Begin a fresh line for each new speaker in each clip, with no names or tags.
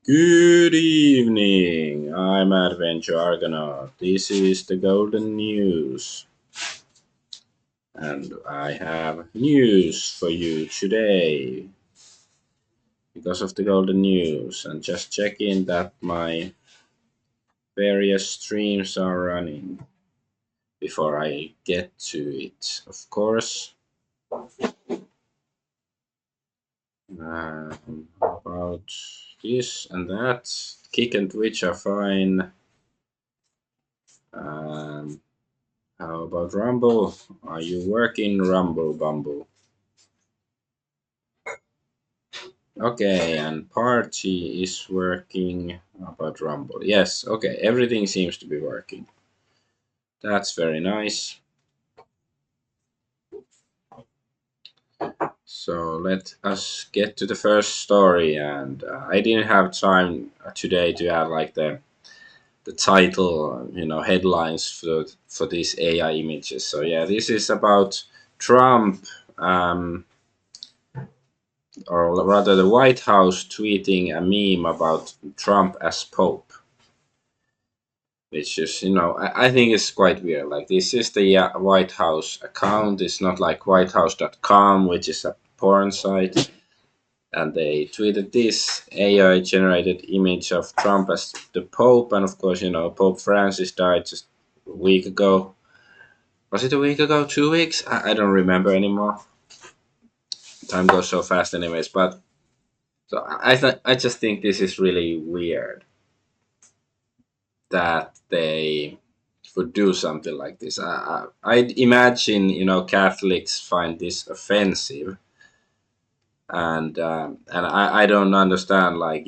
Good evening. I'm Adventure Argonaut. This is the Golden News, and I have news for you today because of the Golden News. And just checking that my various streams are running before I get to it. Of course, about this and that. Kick and Twitch are fine. Um, how about Rumble? Are you working Rumble Bumble? Okay, and Party is working. How about Rumble? Yes, okay, everything seems to be working. That's very nice. So let us get to the first story. And I didn't have time today to have like the title, headlines for these AI images. So yeah, this is about Trump, or rather the White House tweeting a meme about Trump as Pope. Which is, I think it's quite weird. Like, this is the White House account. It's not like whitehouse.com, which is a porn site. And they tweeted this AI generated image of Trump as the Pope. And of course, Pope Francis died just a week ago. Was it a week ago? 2 weeks? I don't remember anymore. Time goes so fast, anyways. But so I just think this is really weird that they would do something like this. I'd imagine, Catholics find this offensive, and I don't understand, like,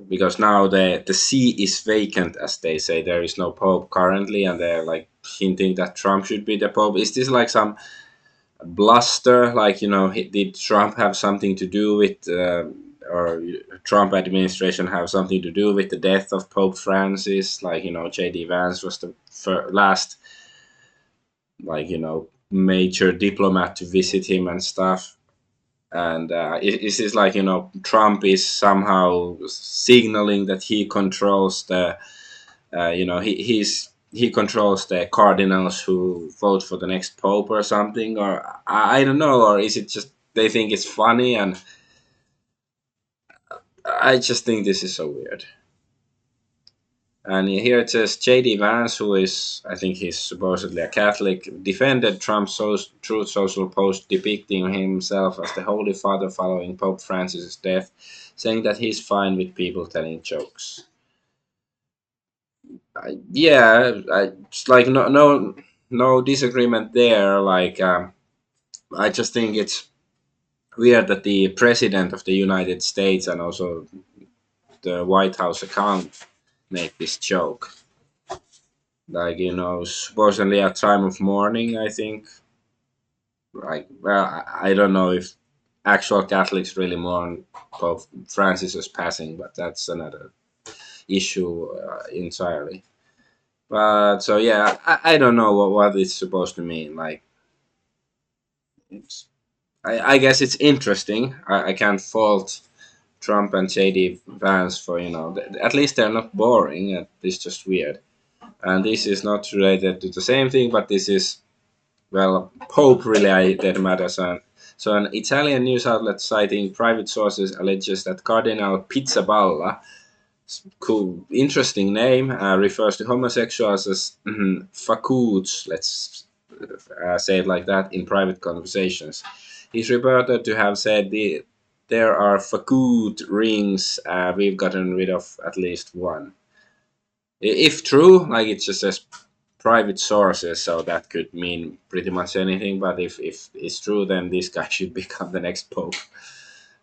because now the see is vacant, as they say. There is no pope currently, and they're like hinting that Trump should be the pope. Is this like some bluster? Like, did Trump have something to do with? Or Trump administration have something to do with the death of Pope Francis? Like, J.D. Vance was the last, like, major diplomat to visit him and stuff. And is this like, Trump is somehow signaling that he controls the, he controls the cardinals who vote for the next pope or something? Or I don't know. Or is it just they think it's funny? And I just think this is so weird. And here it says J.D. Vance, who is, I think he's supposedly a Catholic, defended Trump's Truth Social post depicting himself as the Holy Father following Pope Francis's death, saying that he's fine with people telling jokes. It's like no disagreement there. Like, I just think it's weird that the president of the United States and also the White House account make this joke. Like, supposedly a time of mourning, I think. Like, well, I don't know if actual Catholics really mourn Pope Francis's passing, but that's another issue entirely. But so yeah, I don't know what it's supposed to mean. Like, it's, I guess it's interesting. I can't fault Trump and JD Vance for, at least they're not boring. It's just weird. And this is not related to the same thing, but this is, well, Pope-related matters. So an Italian news outlet citing private sources alleges that Cardinal Pizzaballa, cool, interesting name, refers to homosexuals as facoots, let's say it like that, in private conversations. He's reported to have said there are facoot rings, we've gotten rid of at least one. If true, like, it just says private sources, so that could mean pretty much anything. But if it's true, then this guy should become the next pope.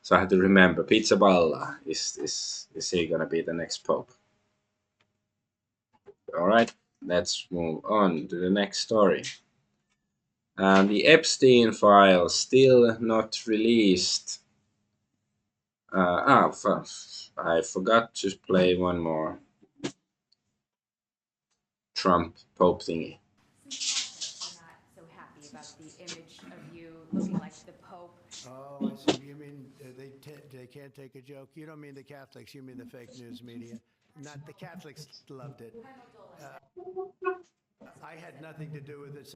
So I have to remember, Pizzaballa is he gonna be the next pope? All right, let's move on to the next story. And the Epstein files still not released. I forgot to play one more Trump Pope thingy.
So happy about the image of you looking like the Pope.
Oh, I see. You mean they can't take a joke. You don't mean the Catholics, you mean the fake news media. Not the Catholics loved it. I had nothing to do with it.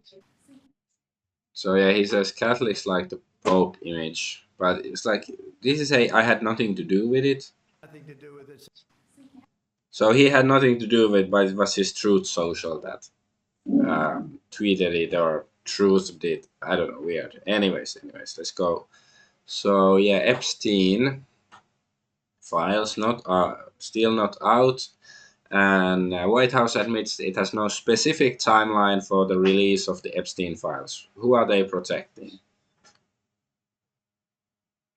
So yeah, he says Catholics like the Pope image, but it's like this is a I had nothing to do with it.
Nothing to do with it.
So he had nothing to do with it, but it was his Truth Social that tweeted it or Truth did. I don't know, weird. Anyways, let's go. So yeah, Epstein files not still not out, and White House admits it has no specific timeline for the release of the Epstein files. Who are they protecting?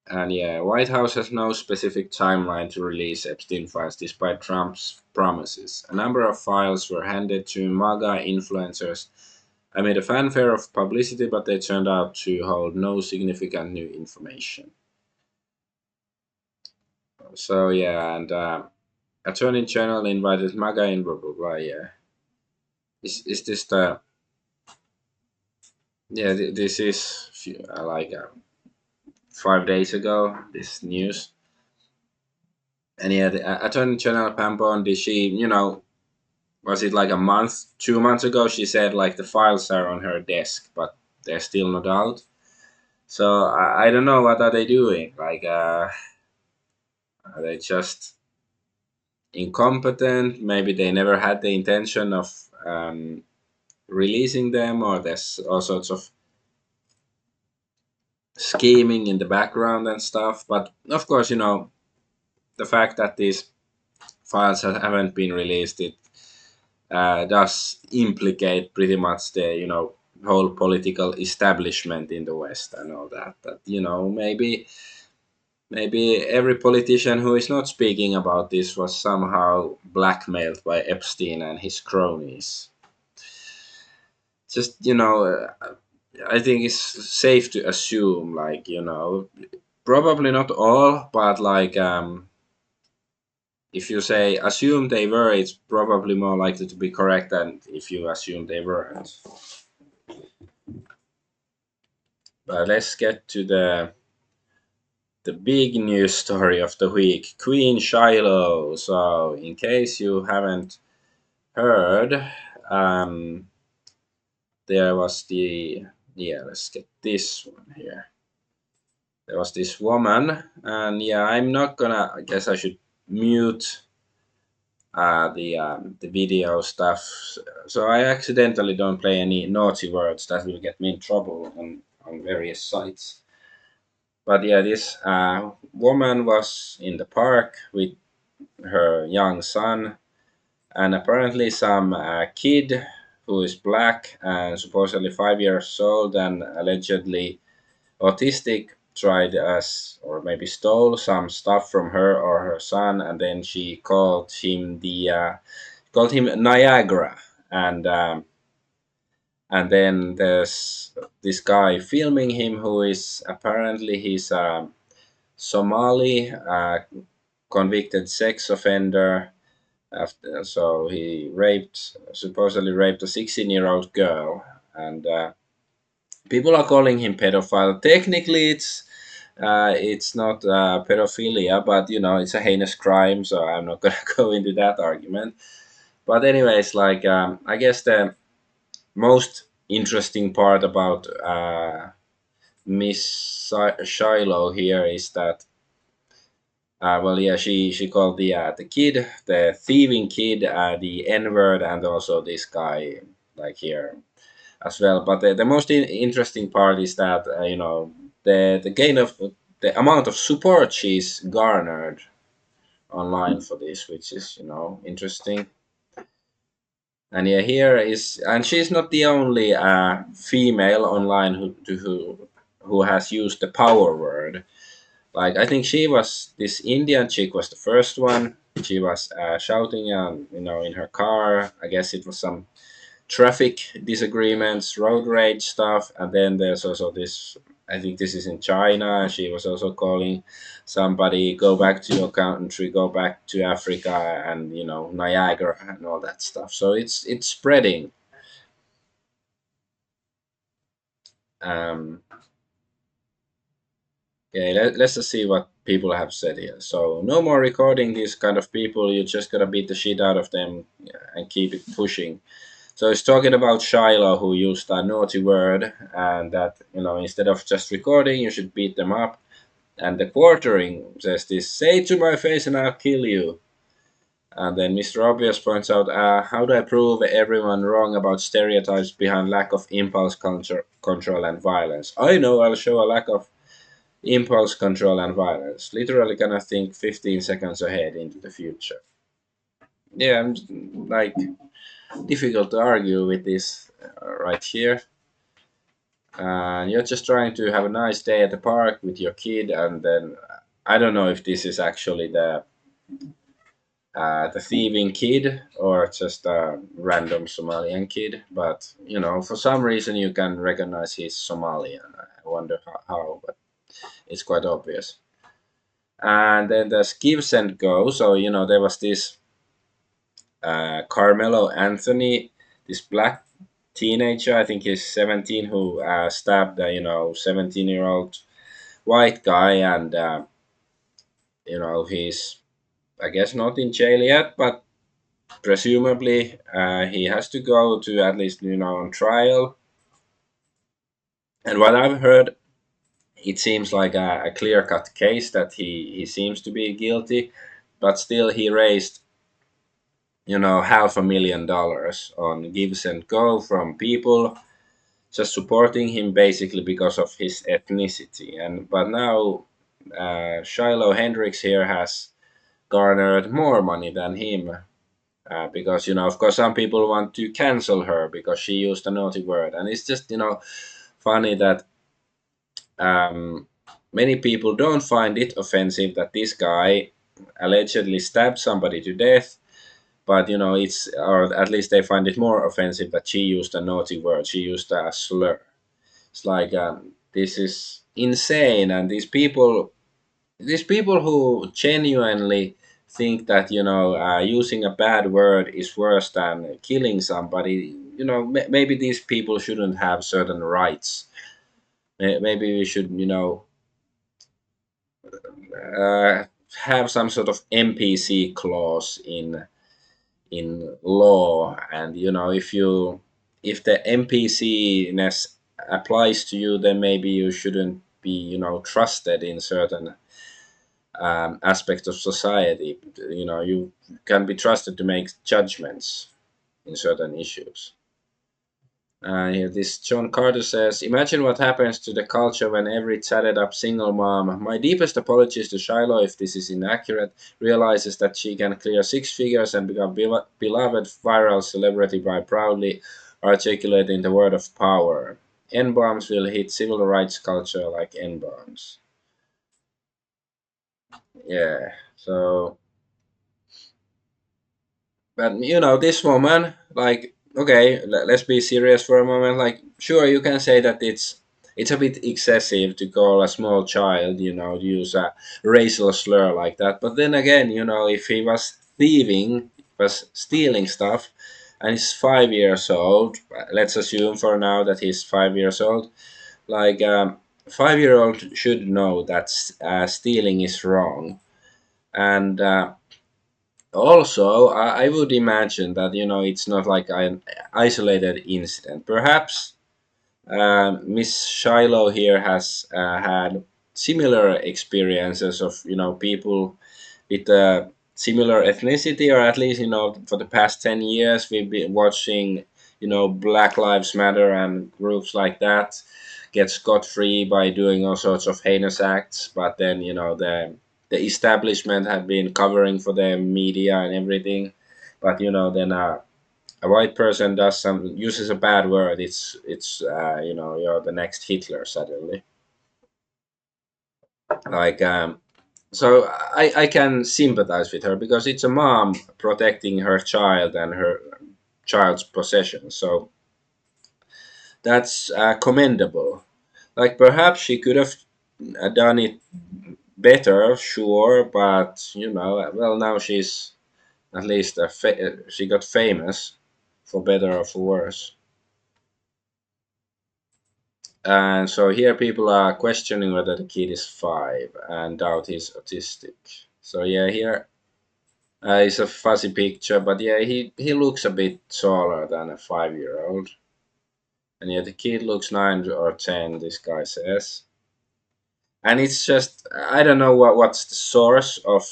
And yeah, White House has no specific timeline to release Epstein files despite Trump's promises. A number of files were handed to MAGA influencers amid a fanfare of publicity, but they turned out to hold no significant new information. So yeah, and Attorney General invited MAGA in blah blah blah. Yeah, is this the yeah? This is like 5 days ago. This news, and yeah, the Attorney General Pam Bondi, she was it like a month, 2 months ago? She said like the files are on her desk, but they're still not out. So I don't know what are they doing. Like, are they just incompetent? Maybe they never had the intention of releasing them, or there's all sorts of scheming in the background and stuff. But of course, the fact that these files haven't been released, it does implicate pretty much the whole political establishment in the West and all that. That maybe every politician who is not speaking about this was somehow blackmailed by Epstein and his cronies. Just I think it's safe to assume, like probably not all, but like if you say assume they were, it's probably more likely to be correct than if you assume they weren't. But let's get to the big news story of the week, Queen Shiloh. So, in case you haven't heard, um, there was let's get this one here. There was this woman, and yeah, I'm not gonna. I guess I should mute the video stuff, so I accidentally don't play any naughty words that will get me in trouble on various sites. But yeah, this woman was in the park with her young son, and apparently some kid who is black and supposedly 5 years old and allegedly autistic tried us or maybe stole some stuff from her or her son, and then she called him Niagara, and then there's this guy filming him who is apparently he's Somali convicted sex offender. After, so he supposedly raped a 16-year-old girl, and people are calling him pedophile. Technically, it's not pedophilia, but it's a heinous crime. So I'm not gonna go into that argument. But anyways, like I guess the most interesting part about Miss Shiloh here is that well, yeah, she called the kid, the thieving kid, the N word, and also this guy like here as well. But the most interesting part is that the gain of the amount of support she's garnered online for this, which is interesting. And yeah, here is, and she's not the only female online who has used the power word. Like I think this Indian chick was the first one. She was shouting, in her car. I guess it was some traffic disagreements, road rage stuff, and then there's also this. I think this is in China. She was also calling somebody, "Go back to your country, go back to Africa," and Niagara and all that stuff. So it's spreading. Um, Okay, let's just see what people have said here. So no more recording these kind of people. You just gotta beat the shit out of them, yeah, and keep it pushing. So it's talking about Shiloh who used a naughty word, and that instead of just recording, you should beat them up. And the quartering says this: "Say it to my face, and I'll kill you." And then Mr. Obvious points out, "How do I prove everyone wrong about stereotypes behind lack of impulse control and violence? I know I'll show a lack of impulse control and violence. Literally gonna think 15 seconds ahead into the future." Yeah, like difficult to argue with this right here. And you're just trying to have a nice day at the park with your kid, and then I don't know if this is actually the thieving kid or just a random Somalian kid, but for some reason you can recognize he's Somalian. I wonder how, but it's quite obvious. And then there's gives and go. So there was this Carmelo Anthony, this black teenager. I think he's 17, who stabbed a 17-year-old white guy, and he's, I guess, not in jail yet, but presumably he has to go to at least on trial. And what I've heard, it seems like a clear-cut case that he seems to be guilty, but still he raised $500,000 on gives and go from people just supporting him basically because of his ethnicity. And but now Shiloh Hendricks here has garnered more money than him, because of course some people want to cancel her because she used a naughty word, and it's just funny that um, many people don't find it offensive that this guy allegedly stabbed somebody to death, but it's, or at least they find it more offensive that she used a naughty word, she used a slur. It's like, this is insane, and these people who genuinely think that using a bad word is worse than killing somebody, maybe these people shouldn't have certain rights. Maybe we should have some sort of NPC clause in law, and if the NPC ness applies to you, then maybe you shouldn't be trusted in certain aspects of society. You can be trusted to make judgments in certain issues. Here, this John Carter says, "Imagine what happens to the culture when every chatted up single mom, my deepest apologies to Shiloh if this is inaccurate, realizes that she can clear six figures and become beloved viral celebrity by proudly articulating the word of power. N-bombs will hit civil rights culture like N-bombs." Yeah, so, but this woman, like, okay, let's be serious for a moment. Like, sure, you can say that it's a bit excessive to call a small child, use a racial slur like that. But then again, if he was thieving, was stealing stuff, and he's 5 years old, let's assume for now that he's 5 years old. Like, 5-year-old should know that stealing is wrong, and also, I would imagine that it's not like an isolated incident. Perhaps Miss Shiloh here has had similar experiences of people with similar ethnicity, or at least for the past 10 years we've been watching Black Lives Matter and groups like that get scot free by doing all sorts of heinous acts, but then the establishment have been covering for them, media and everything. But then a white person does some uses a bad word, it's you're the next Hitler suddenly. Like, so I can sympathize with her because it's a mom protecting her child and her child's possessions. So that's commendable. Like, perhaps she could have done it better, sure, but well, now she's at least she got famous, for better or for worse. And so here people are questioning whether the kid is 5 and doubt he's autistic. So yeah, here is a fuzzy picture, but yeah, he looks a bit taller than a 5-year-old. And yeah, the kid looks 9 or 10, this guy says. And it's just, I don't know what's the source of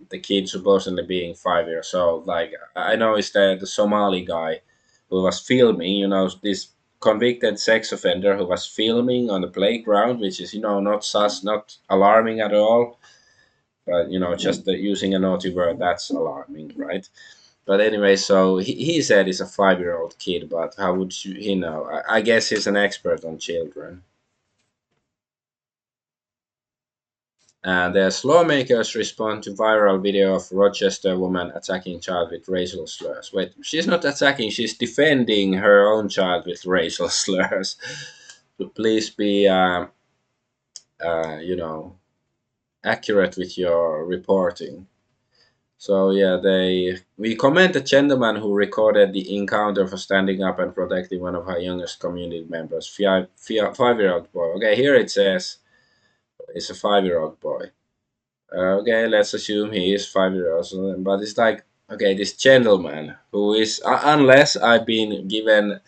the kid supposedly being 5 years old. Like, I know it's the Somali guy who was filming, this convicted sex offender who was filming on the playground, which is, not sus, not alarming at all. But, just using a naughty word, that's alarming, right? But anyway, so he said he's a 5-year-old kid, but how would he know? I guess he's an expert on children. And as lawmakers respond to viral video of Rochester woman attacking child with racial slurs. Wait, she's not attacking, she's defending her own child with racial slurs. So please be, you know, accurate with your reporting. So yeah, we commend the gentleman who recorded the encounter for standing up and protecting one of our youngest community members, 5-year-old boy. Okay, here it says it's a 5-year-old boy. Okay, let's assume he is 5 years old. But it's like, okay, this gentleman who is, unless I've been given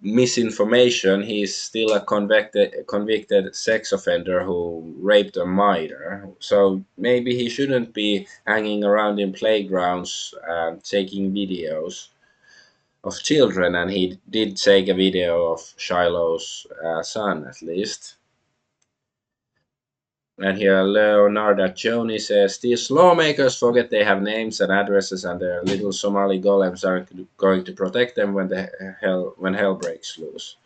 misinformation, he's still a convicted sex offender who raped a minor. So maybe he shouldn't be hanging around in playgrounds taking videos of children. And he did take a video of Shiloh's son, at least. And here Leonardo Joni says, these lawmakers forget they have names and addresses and their little Somali golems aren't going to protect them when hell breaks loose.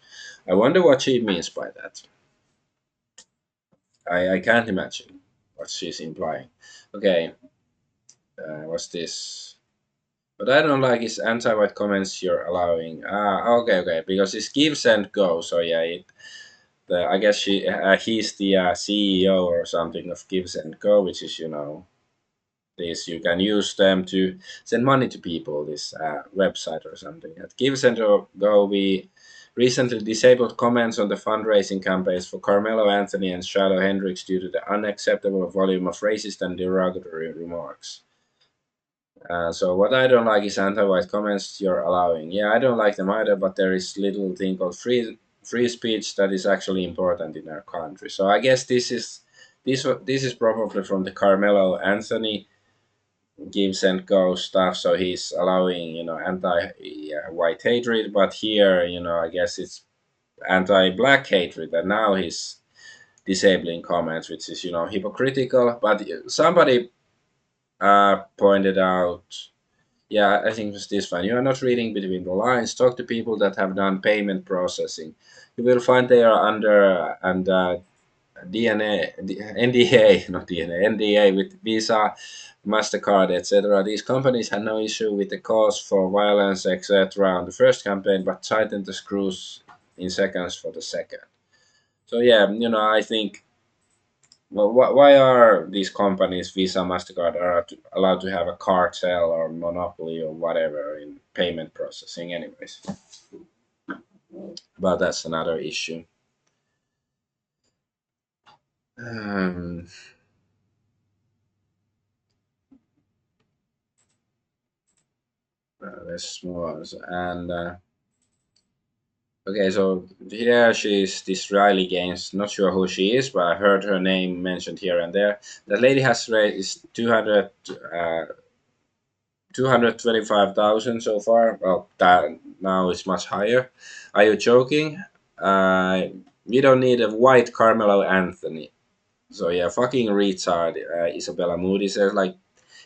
I wonder what she means by that. I can't imagine what she's implying. Okay, what's this? But I don't like his anti-white comments you're allowing. Okay, because it's gives and go. So yeah, I guess he's the CEO or something of Gives and Go, which is this you can use them to send money to people, this website or something. At Give and Go, we recently disabled comments on the fundraising campaigns for Carmelo Anthony and Shiloh Hendricks due to the unacceptable volume of racist and derogatory remarks. So what I don't like is anti-white comments you're allowing. Yeah, I don't like them either, but there is little thing called free speech that is actually important in our country. So I guess this is probably from the Carmelo Anthony gives and goes stuff. So he's allowing anti-white hatred, but here I guess it's anti-black hatred, and now he's disabling comments, which is hypocritical. But somebody pointed out. Yeah, I think it's this one. You are not reading between the lines. Talk to people that have done payment processing. You will find they are under DNA, NDA, not DNA, NDA with Visa, Mastercard, etc. These companies had no issue with the cause for violence, etc. on the first campaign, but tightened the screws in seconds for the second. So yeah, I think. Well, why are these companies, Visa, Mastercard, are allowed to have a cartel or monopoly or whatever in payment processing, anyways? But that's another issue. Um, let's move on. And okay, so here she's this Riley Gaines. Not sure who she is, but I heard her name mentioned here and there. The lady has raised 225,000 so far. Well, that now is much higher. Are you joking? We don't need a white Carmelo Anthony. So yeah, fucking retard. Isabella Moody says, like,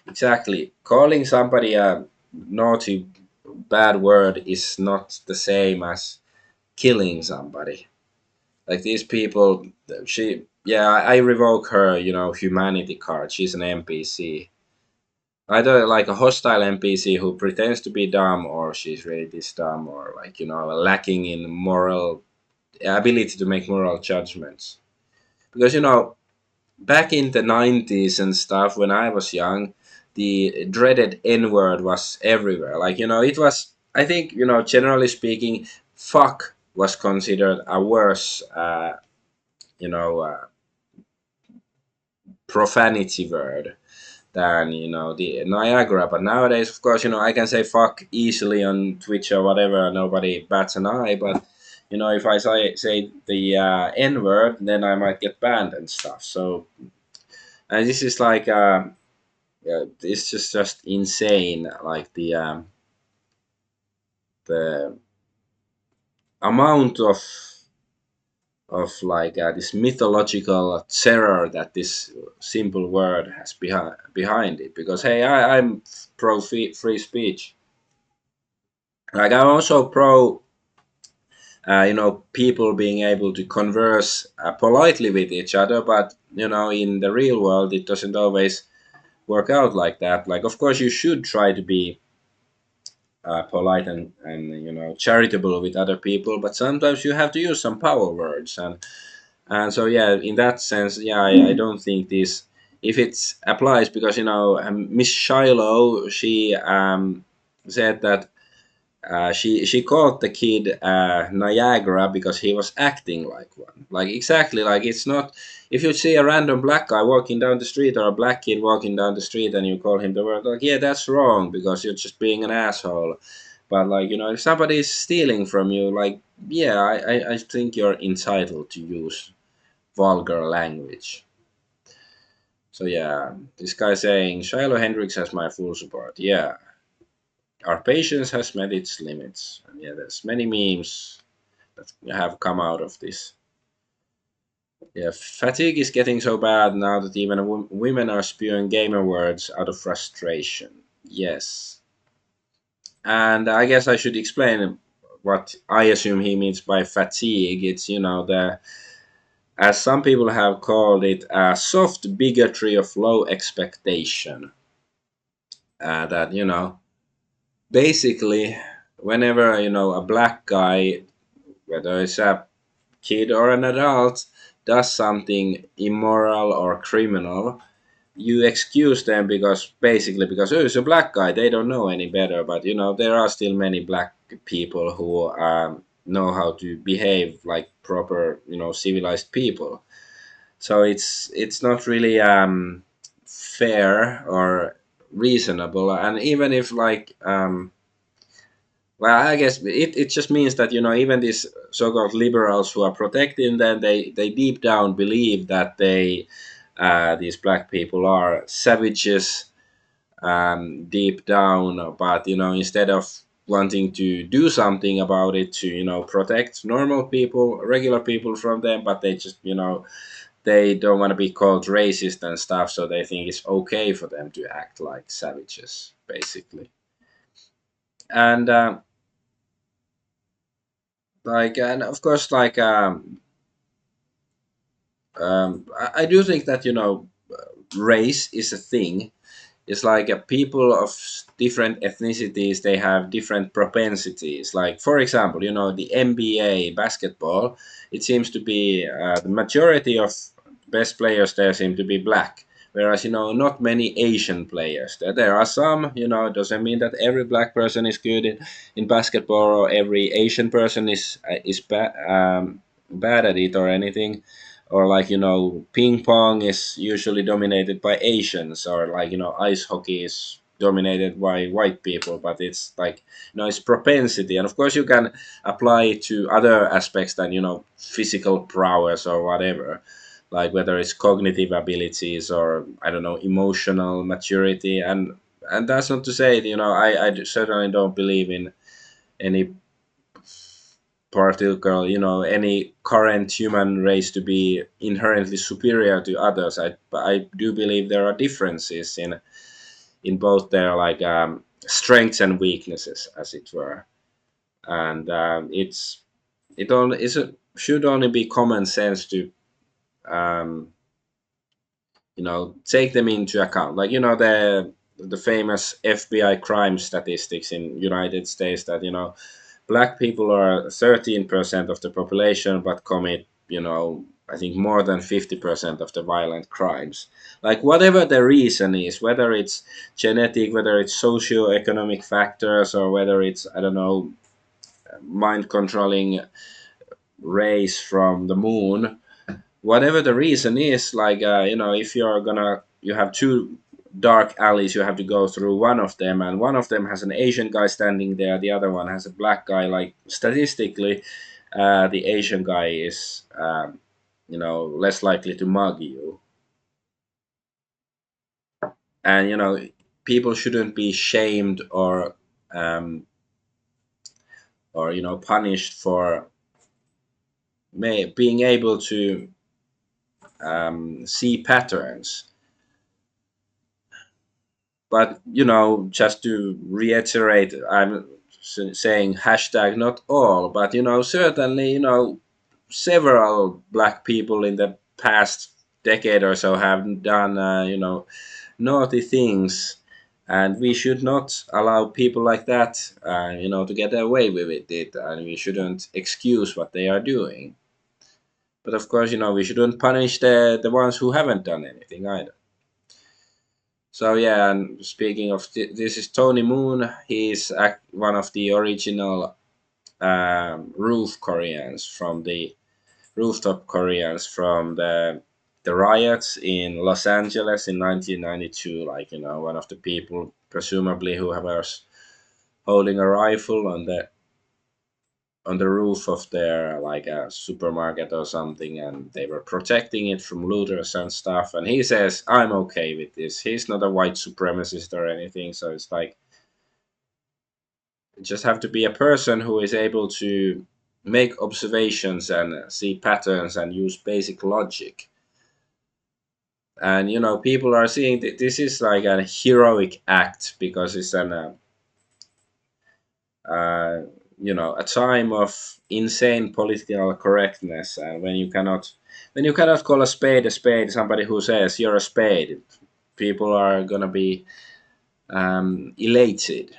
exactly. Calling somebody a naughty bad word is not the same as killing somebody. Like these people, I revoke her, humanity card. She's an NPC. Either like a hostile NPC who pretends to be dumb, or she's really this dumb, or like lacking in moral ability to make moral judgments. Because back in the 90s and stuff, when I was young, the dreaded N word was everywhere. Like it was. I think generally speaking, fuck was considered a worse, you know, profanity word than the Niagara. But nowadays, of course, I can say fuck easily on Twitch or whatever. Nobody bats an eye. But if I say the N word, then I might get banned and stuff. So and this is like yeah, it's just insane. Like the amount of like this mythological terror that this simple word has behind it. Because hey, I'm pro free speech. Like I'm also pro, people being able to converse politely with each other. But in the real world, it doesn't always work out like that. Like, of course, you should try to be polite and charitable with other people, but sometimes you have to use some power words. And so yeah, in that sense, yeah, I don't think this, if it applies, because Miss Shiloh, she said that she called the kid Niagara because he was acting like one. Like exactly, like it's not. If you see a random black guy walking down the street or a black kid walking down the street and you call him the word, like yeah, that's wrong because you're just being an asshole. But like if somebody is stealing from you, like yeah, I think you're entitled to use vulgar language. So yeah, this guy saying Shiloh Hendrix has my full support. Yeah, our patience has met its limits. And yeah, there's many memes that have come out of this. Yeah, fatigue is getting so bad now that even women are spewing gamer words out of frustration. Yes. And I guess I should explain what I assume he means by fatigue. It's, the, as some people have called it, a soft bigotry of low expectation. That, basically, whenever, a black guy, whether it's a kid or an adult, does something immoral or criminal, you excuse them because basically because oh, it's a black guy, they don't know any better. But there are still many black people who know how to behave like proper, civilized people. So it's not really fair or reasonable. And even if like well, I guess it just means that even these so-called liberals who are protecting them, they deep down believe that these black people are savages deep down. But instead of wanting to do something about it to protect normal people, regular people from them, but they just they don't want to be called racist and stuff, so they think it's okay for them to act like savages, basically. And like and of course like I do think that race is a thing. It's like people of different ethnicities, they have different propensities. Like for example, the NBA basketball, it seems to be the majority of best players there seem to be black, whereas not many Asian players. There are some. It doesn't mean that every black person is good in basketball or every Asian person is bad at it or anything. Or like ping pong is usually dominated by Asians, or like ice hockey is dominated by white people. But it's like it's propensity. And of course you can apply it to other aspects than physical prowess or whatever, like whether it's cognitive abilities or I don't know, emotional maturity. And that's not to say I certainly don't believe in any particular, any current human race to be inherently superior to others. I do believe there are differences in both their like strengths and weaknesses, as it were. And it should only be common sense to um, take them into account. Like the famous FBI crime statistics in United States that black people are 13% of the population, but commit, I think more than 50% of the violent crimes. Like, whatever the reason is, whether it's genetic, whether it's socio-economic factors, or whether it's, I don't know, mind controlling rays from the moon, whatever the reason is. Like if you have two dark alleys you have to go through, one of them, and one of them has an Asian guy standing there, the other one has a black guy. Like statistically, the Asian guy is less likely to mug you. And people shouldn't be shamed um, or punished for being able to see patterns. But just to reiterate, I'm saying hashtag not all, but certainly several black people in the past decade or so have done naughty things, and we should not allow people like that to get away with it, and we shouldn't excuse what they are doing. But of course, we shouldn't punish the ones who haven't done anything either. So yeah, and speaking of this is Tony Moon. He's one of the original roof Koreans from the rooftop Koreans from the riots in Los Angeles in 1992. Like one of the people presumably who was holding a rifle on the roof of their like a supermarket or something, and they were protecting it from looters and stuff. And he says, I'm okay with this. He's not a white supremacist or anything. So it's like, you just have to be a person who is able to make observations and see patterns and use basic logic. And people are seeing that this is like a heroic act because it's uh, a time of insane political correctness, and when you cannot call a spade, somebody who says you're a spade, people are gonna be elated.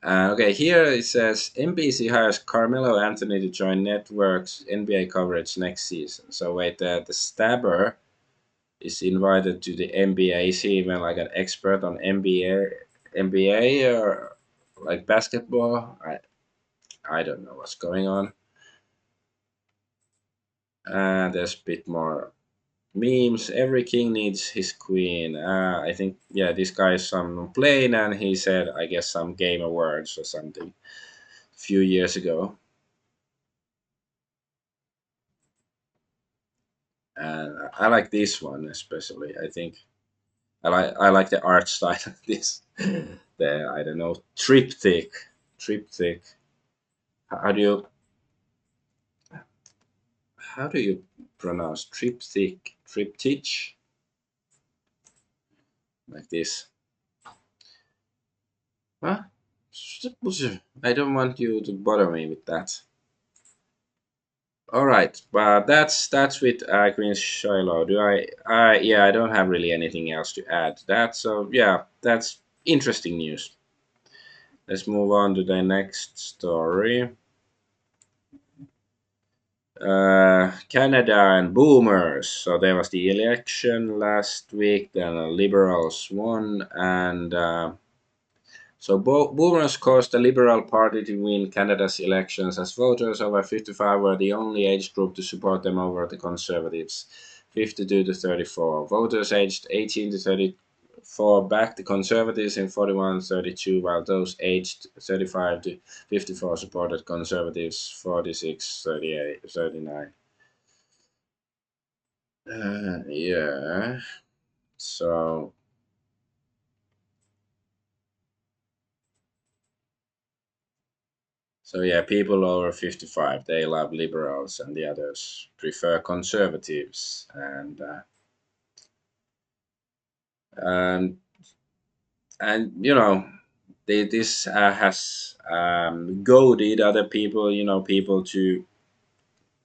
Okay, here it says NBC hires Carmelo Anthony to join network's NBA coverage next season. So wait, the stabber is invited to the NBA. Is he even like an expert on NBA or like basketball? I don't know what's going on. There's a bit more memes. Every king needs his queen. I think yeah, this guy is some plane, and he said I guess some game awards or something a few years ago. And I like this one especially. I think I like the art style of this. The I don't know triptych. How do you how do you pronounce triptych like this? Huh? I don't want you to bother me with that. All right, but that's with Queen Shiloh. Do yeah, I don't have really anything else to add to that. So yeah, that's interesting news. Let's move on to the next story. Canada and boomers. So there was the election last week. Then the Liberals won, and so boomers caused the Liberal Party to win Canada's elections, as voters over 55 were the only age group to support them over the Conservatives, 52 to 34. Voters aged 18 to 34 backed the Conservatives in 41-32, while those aged 35 to 54 supported Conservatives 46-39. Yeah. So So yeah, people over 55 they love liberals, and the others prefer conservatives, and and this has goaded other people, people to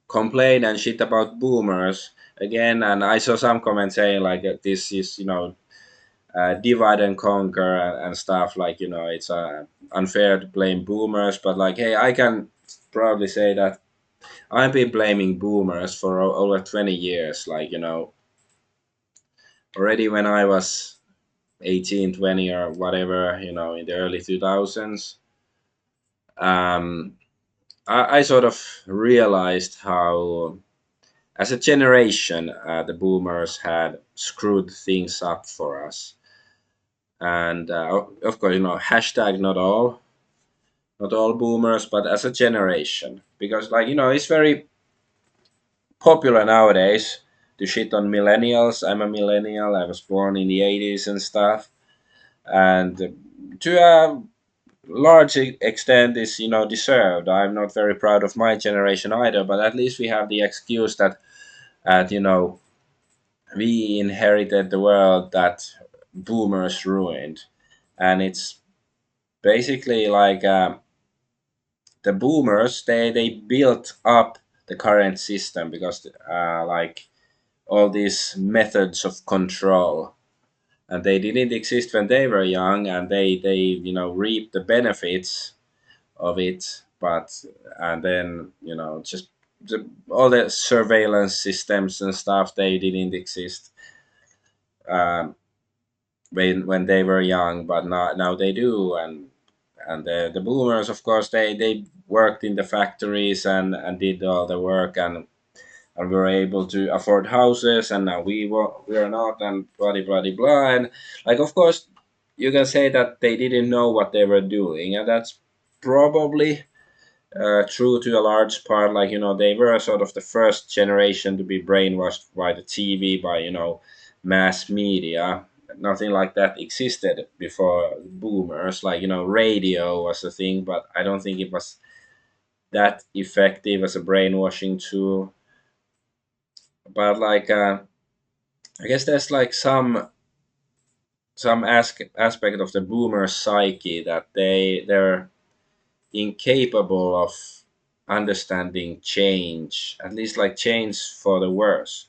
complain and shit about boomers again. And I saw some comments saying like this is divide and conquer and stuff, like it's unfair to blame boomers, but like hey, I can proudly say that I've been blaming boomers for over 20 years. Like, already when I was 18, 20, or whatever, in the early 2000s, um, I sort of realized how, as a generation, the boomers had screwed things up for us. And of course, hashtag not all boomers, but as a generation, because like it's very popular nowadays to shit on millennials. I'm a millennial. I was born in the 80s and stuff, and to a large extent is deserved. I'm not very proud of my generation either, but at least we have the excuse that we inherited the world that boomers ruined, and it's basically like the boomers they built up the current system because like all these methods of control, and they didn't exist when they were young, and they reap the benefits of it. But and then just all the surveillance systems and stuff, they didn't exist um, when they were young, but now they do. And the boomers, of course, they worked in the factories and did all the work, and we were able to afford houses, and now we are not, and blah blah blah. And like, of course, you can say that they didn't know what they were doing, and that's probably true to a large part. Like they were sort of the first generation to be brainwashed by the TV, by mass media. Nothing like that existed before boomers. Like radio was a thing, but I don't think it was that effective as a brainwashing tool. But like I guess there's like some aspect of the boomer psyche that they're incapable of understanding change, at least like change for the worse.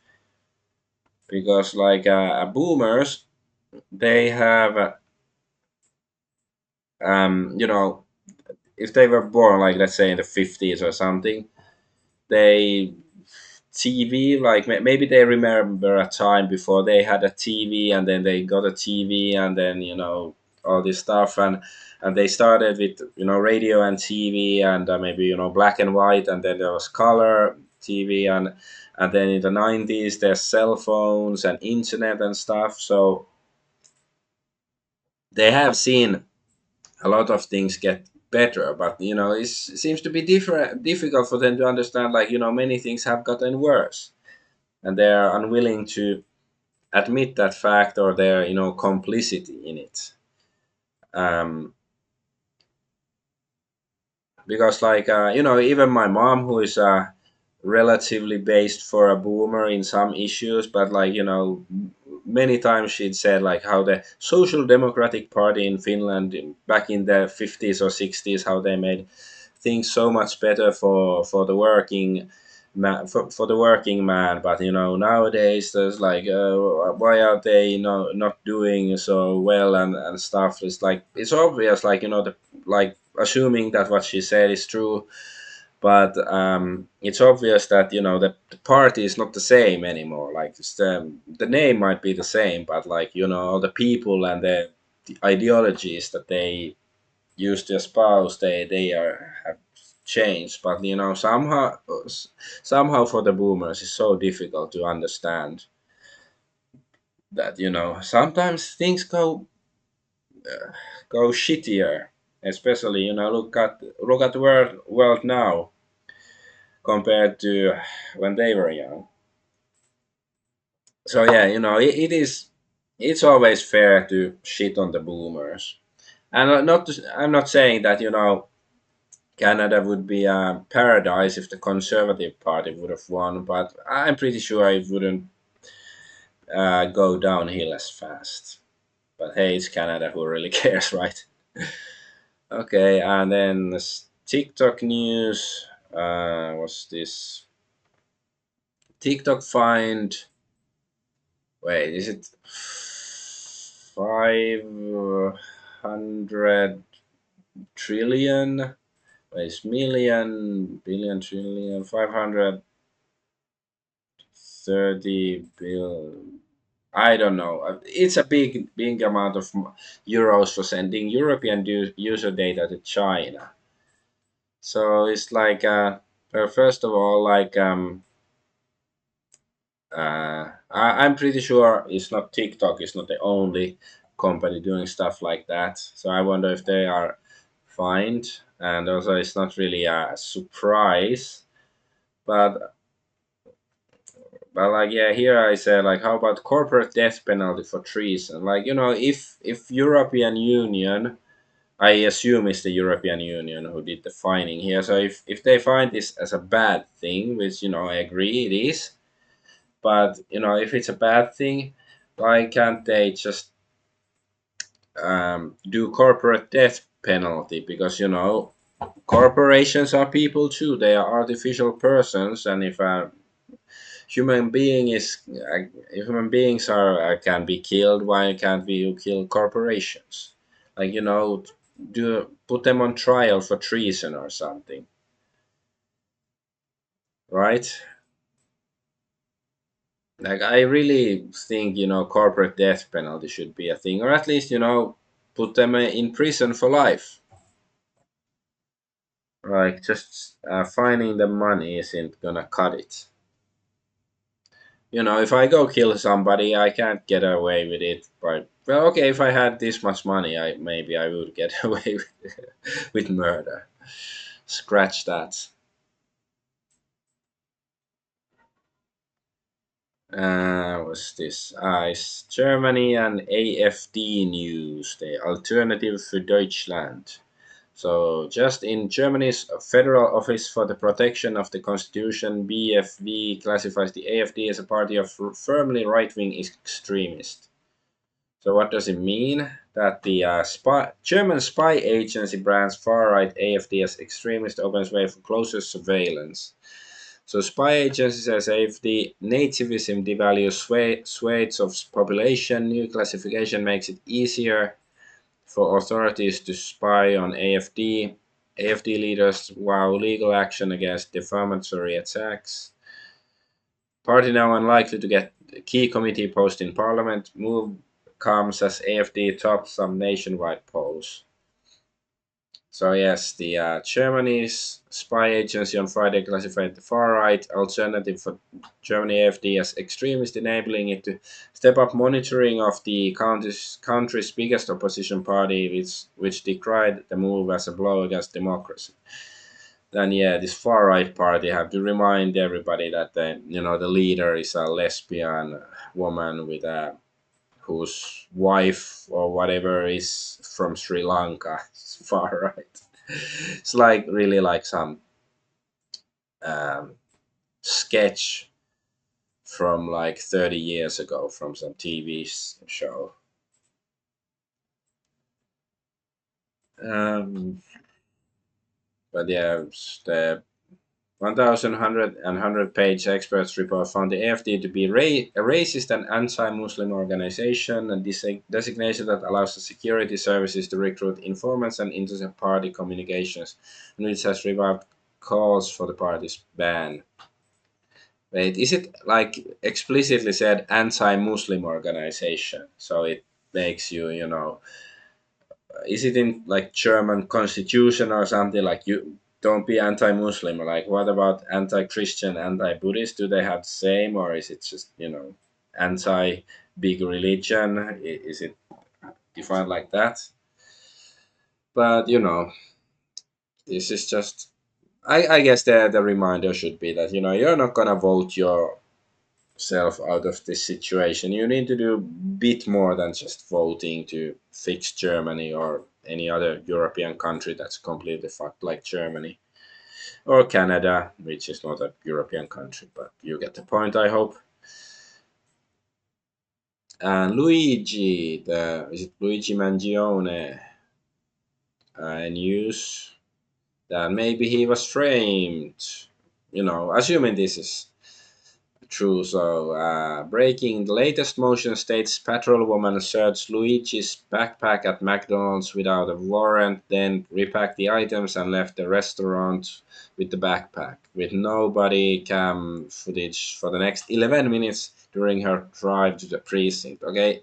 Because like boomers, they have you know, if they were born like, let's say, in the 50s or something, they TV, like maybe they remember a time before they had a TV, and then they got a TV, and then all this stuff. And they started with radio and TV, and maybe black and white, and then there was color TV, and then in the 90s there's cell phones and internet and stuff. So they have seen a lot of things get better, but it seems to be difficult for them to understand, like many things have gotten worse, and they are unwilling to admit that fact, or their complicity in it. um, because like even my mom, who is relatively based for a boomer in some issues, but like many times she'd said like how the social democratic party in Finland back in the 50s or 60s, how they made things so much better for the working for the working man. But nowadays there's like why are they not doing so well, and stuff. It's like it's obvious, like like assuming that what she said is true. But it's obvious that the party is not the same anymore. Like the name might be the same, but like all the people and the ideologies that they used to espouse, they are have changed. But somehow for the boomers it's so difficult to understand that sometimes things go shittier. Especially look at the world now compared to when they were young. So yeah, it's always fair to shit on the boomers. And I'm not saying that Canada would be a paradise if the Conservative Party would have won, but I'm pretty sure it wouldn't go downhill as fast. But hey, it's Canada, who really cares, right? Okay, and then TikTok news. Was this TikTok find? Wait, is it 500 trillion? Wait, it's million, billion, trillion, 530 billion. I don't know. It's a big amount of euros for sending European user data to China. So it's like first of all, like I'm pretty sure it's not TikTok. It's not the only company doing stuff like that. So I wonder if they are fined, and also it's not really a surprise. But like yeah, here I say like how about corporate death penalty for treason? Like if European Union, I assume it's the European Union who did the fining here. So if they find this as a bad thing, which I agree it is, but if it's a bad thing, why can't they just do corporate death penalty? Because corporations are people too. They are artificial persons, and if a human being is if human beings are can be killed, why can't we kill corporations? Like do put them on trial for treason or something, right? Like I really think corporate death penalty should be a thing, or at least put them in prison for life. Like just finding the money isn't gonna cut it. If I go kill somebody, I can't get away with it. But well, okay, if I had this much money, I would get away with murder. Scratch that. What's this? It's Germany and AfD news. The Alternative für Deutschland. So, just in Germany's Federal Office for the Protection of the Constitution, BFV classifies the AfD as a party of firmly right wing extremists. So, what does it mean? That the German spy agency brands far right AfD as extremist opens way for closer surveillance. So, spy agency says AfD nativism devalues swathes of population. New classification makes it easier for authorities to spy on AfD leaders while legal action against defamatory attacks. Party now unlikely to get key committee post in parliament. Move comes as AfD tops some nationwide polls. So yes, the Germany's spy agency on Friday classified the far-right alternative for Germany AfD as extremist, enabling it to step up monitoring of the country's biggest opposition party, which decried the move as a blow against democracy. Then yeah, this far-right party have to remind everybody that the leader is a lesbian woman with a whose wife or whatever is from Sri Lanka. It's far right. It's like really like some um, sketch from like 30 years ago from some TV show. Um, but yeah, the 1,100-page experts report found the AfD to be a racist and anti-Muslim organization, and designation that allows the security services to recruit informants and intercept party communications, and which has revived calls for the party's ban. Wait, is it like explicitly said anti-Muslim organization? So it makes you. Is it in like German constitution or something like you don't be anti-Muslim? Like what about anti-Christian, anti-Buddhist? Do they have the same, or is it just anti-big religion? Is it defined like that? But this is just. I guess the reminder should be that you're not gonna vote yourself out of this situation. You need to do a bit more than just voting to fix Germany or any other European country that's completely fucked like Germany or Canada, which is not a European country, but you get the point, I hope. And Luigi, is it Luigi Mangione, news that maybe he was framed. Assuming this is true. So, breaking the latest motion states patrolwoman searched Luigi's backpack at McDonald's without a warrant, then repacked the items and left the restaurant with the backpack, with no body cam footage for the next 11 minutes during her drive to the precinct. Okay,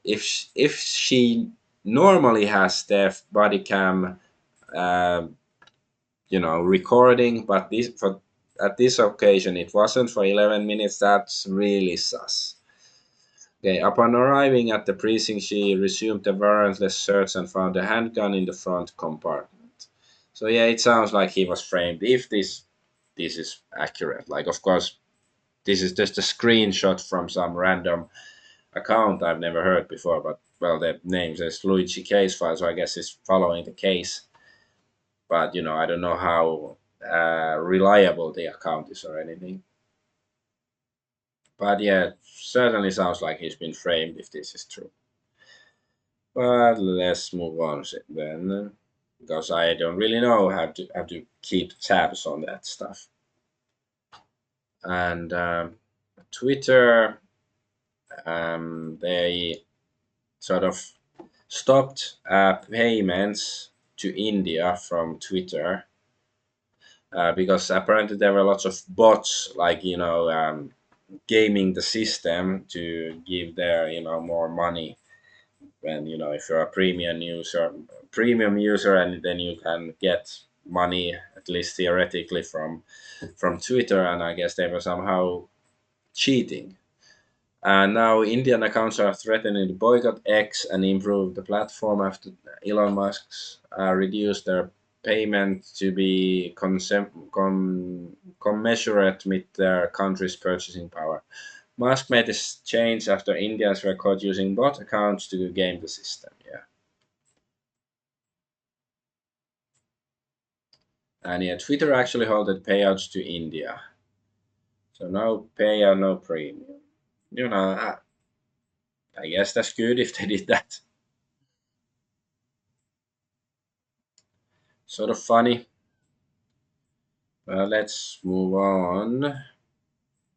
if she normally has the body cam, uh, recording, but this for at this occasion it wasn't for 11 minutes. That's really sus. Okay, upon arriving at the precinct, she resumed the warrantless search and found a handgun in the front compartment. So yeah, it sounds like he was framed. If this is accurate, like of course this is just a screenshot from some random account I've never heard before, but well, the name says Luigi Case File, so I guess it's following the case. But I don't know how reliable the account is or anything. But yeah, certainly sounds like he's been framed if this is true. But let's move on then, because I don't really know how to keep tabs on that stuff. And Twitter, they sort of stopped payments to India from Twitter because apparently there were lots of bots, like gaming the system to give their more money when if you're a premium user, and then you can get money at least theoretically from Twitter, and I guess they were somehow cheating. And now Indian accounts are threatening to boycott X and improve the platform after Elon Musk's reduced their payment to be commensurate with their country's purchasing power. Musk made this change after Indians were caught using bot accounts to game the system. Yeah, and yeah, Twitter actually halted payouts to India, so no payout, no premium. I guess that's good if they did that. Sort of funny. Well, let's move on.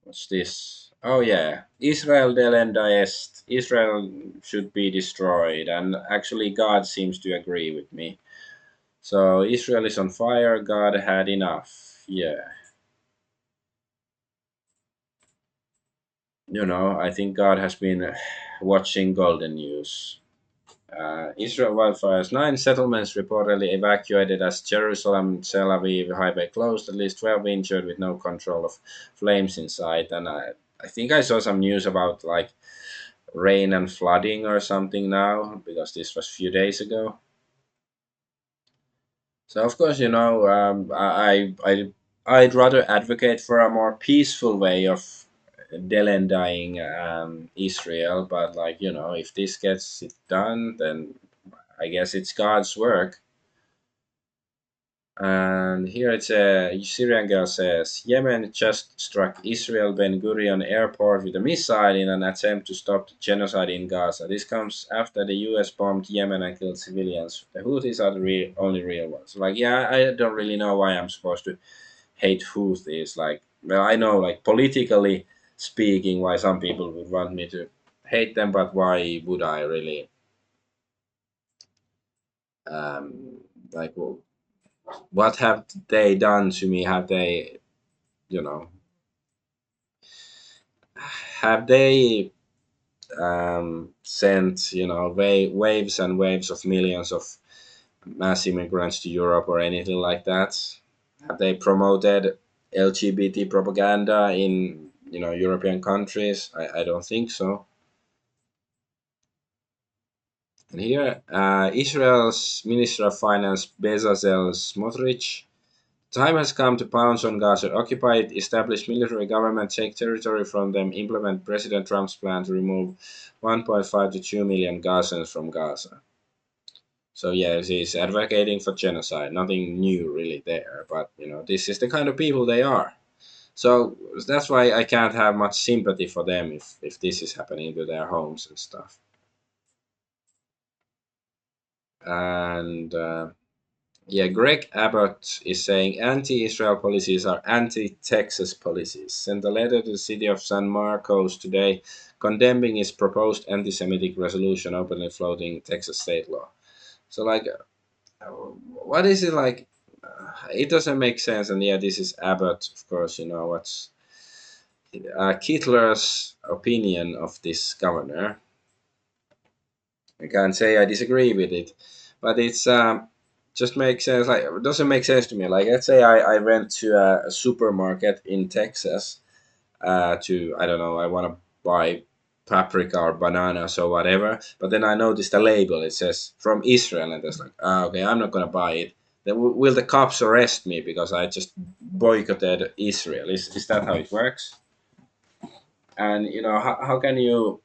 What's this? Oh yeah, Israel delenda est. Israel should be destroyed, and actually God seems to agree with me. So Israel is on fire. God had enough. Yeah, I think God has been watching Golden News. Israel wildfires. 9 settlements reportedly evacuated as Jerusalem Tel Aviv highway closed. At least 12 injured with no control of flames inside. And I think I saw some news about like rain and flooding or something now, because this was a few days ago. So of course, I'd rather advocate for a more peaceful way of delendying Israel. But like if this gets it done, then I guess it's God's work. And here it's a Syrian girl says Yemen just struck Israel Ben Gurion airport with a missile in an attempt to stop the genocide in Gaza. This comes after the US bombed Yemen and killed civilians. The Houthis are the only real ones. Like, yeah, I don't really know why I'm supposed to hate Houthis. Like, well, I know, like, politically speaking, why some people would want me to hate them, but why would I really? Like, well, what have they done to me? Have they, you know, have they sent, waves and waves of millions of mass immigrants to Europe or anything like that? Have they promoted LGBT propaganda in, European countries? I don't think so. And here, Israel's Minister of Finance Bezalel Smotrich: time has come to pounce on Gaza, occupy it, establish military government, take territory from them, implement President Trump's plan to remove 1.5 to 2 million Gazans from Gaza. So yeah, he's advocating for genocide. Nothing new really there, but this is the kind of people they are. So that's why I can't have much sympathy for them if this is happening to their homes and stuff. And yeah, Greg Abbott is saying anti-Israel policies are anti-Texas policies. Sent a letter to the city of San Marcos today condemning its proposed anti-Semitic resolution openly floating Texas state law. So like, what is it like? It doesn't make sense. And yeah, this is Abbott, of course. What's Kittler's opinion of this governor? I can't say I disagree with it, but it's just makes sense. Like it doesn't make sense to me. Like let's say I went to a supermarket in Texas to I don't know I want to buy paprika or bananas or whatever, but then I noticed a label. It says from Israel, and it's like okay, I'm not gonna buy it. Then will the cops arrest me because I just boycotted Israel? Is that how it works? And how can you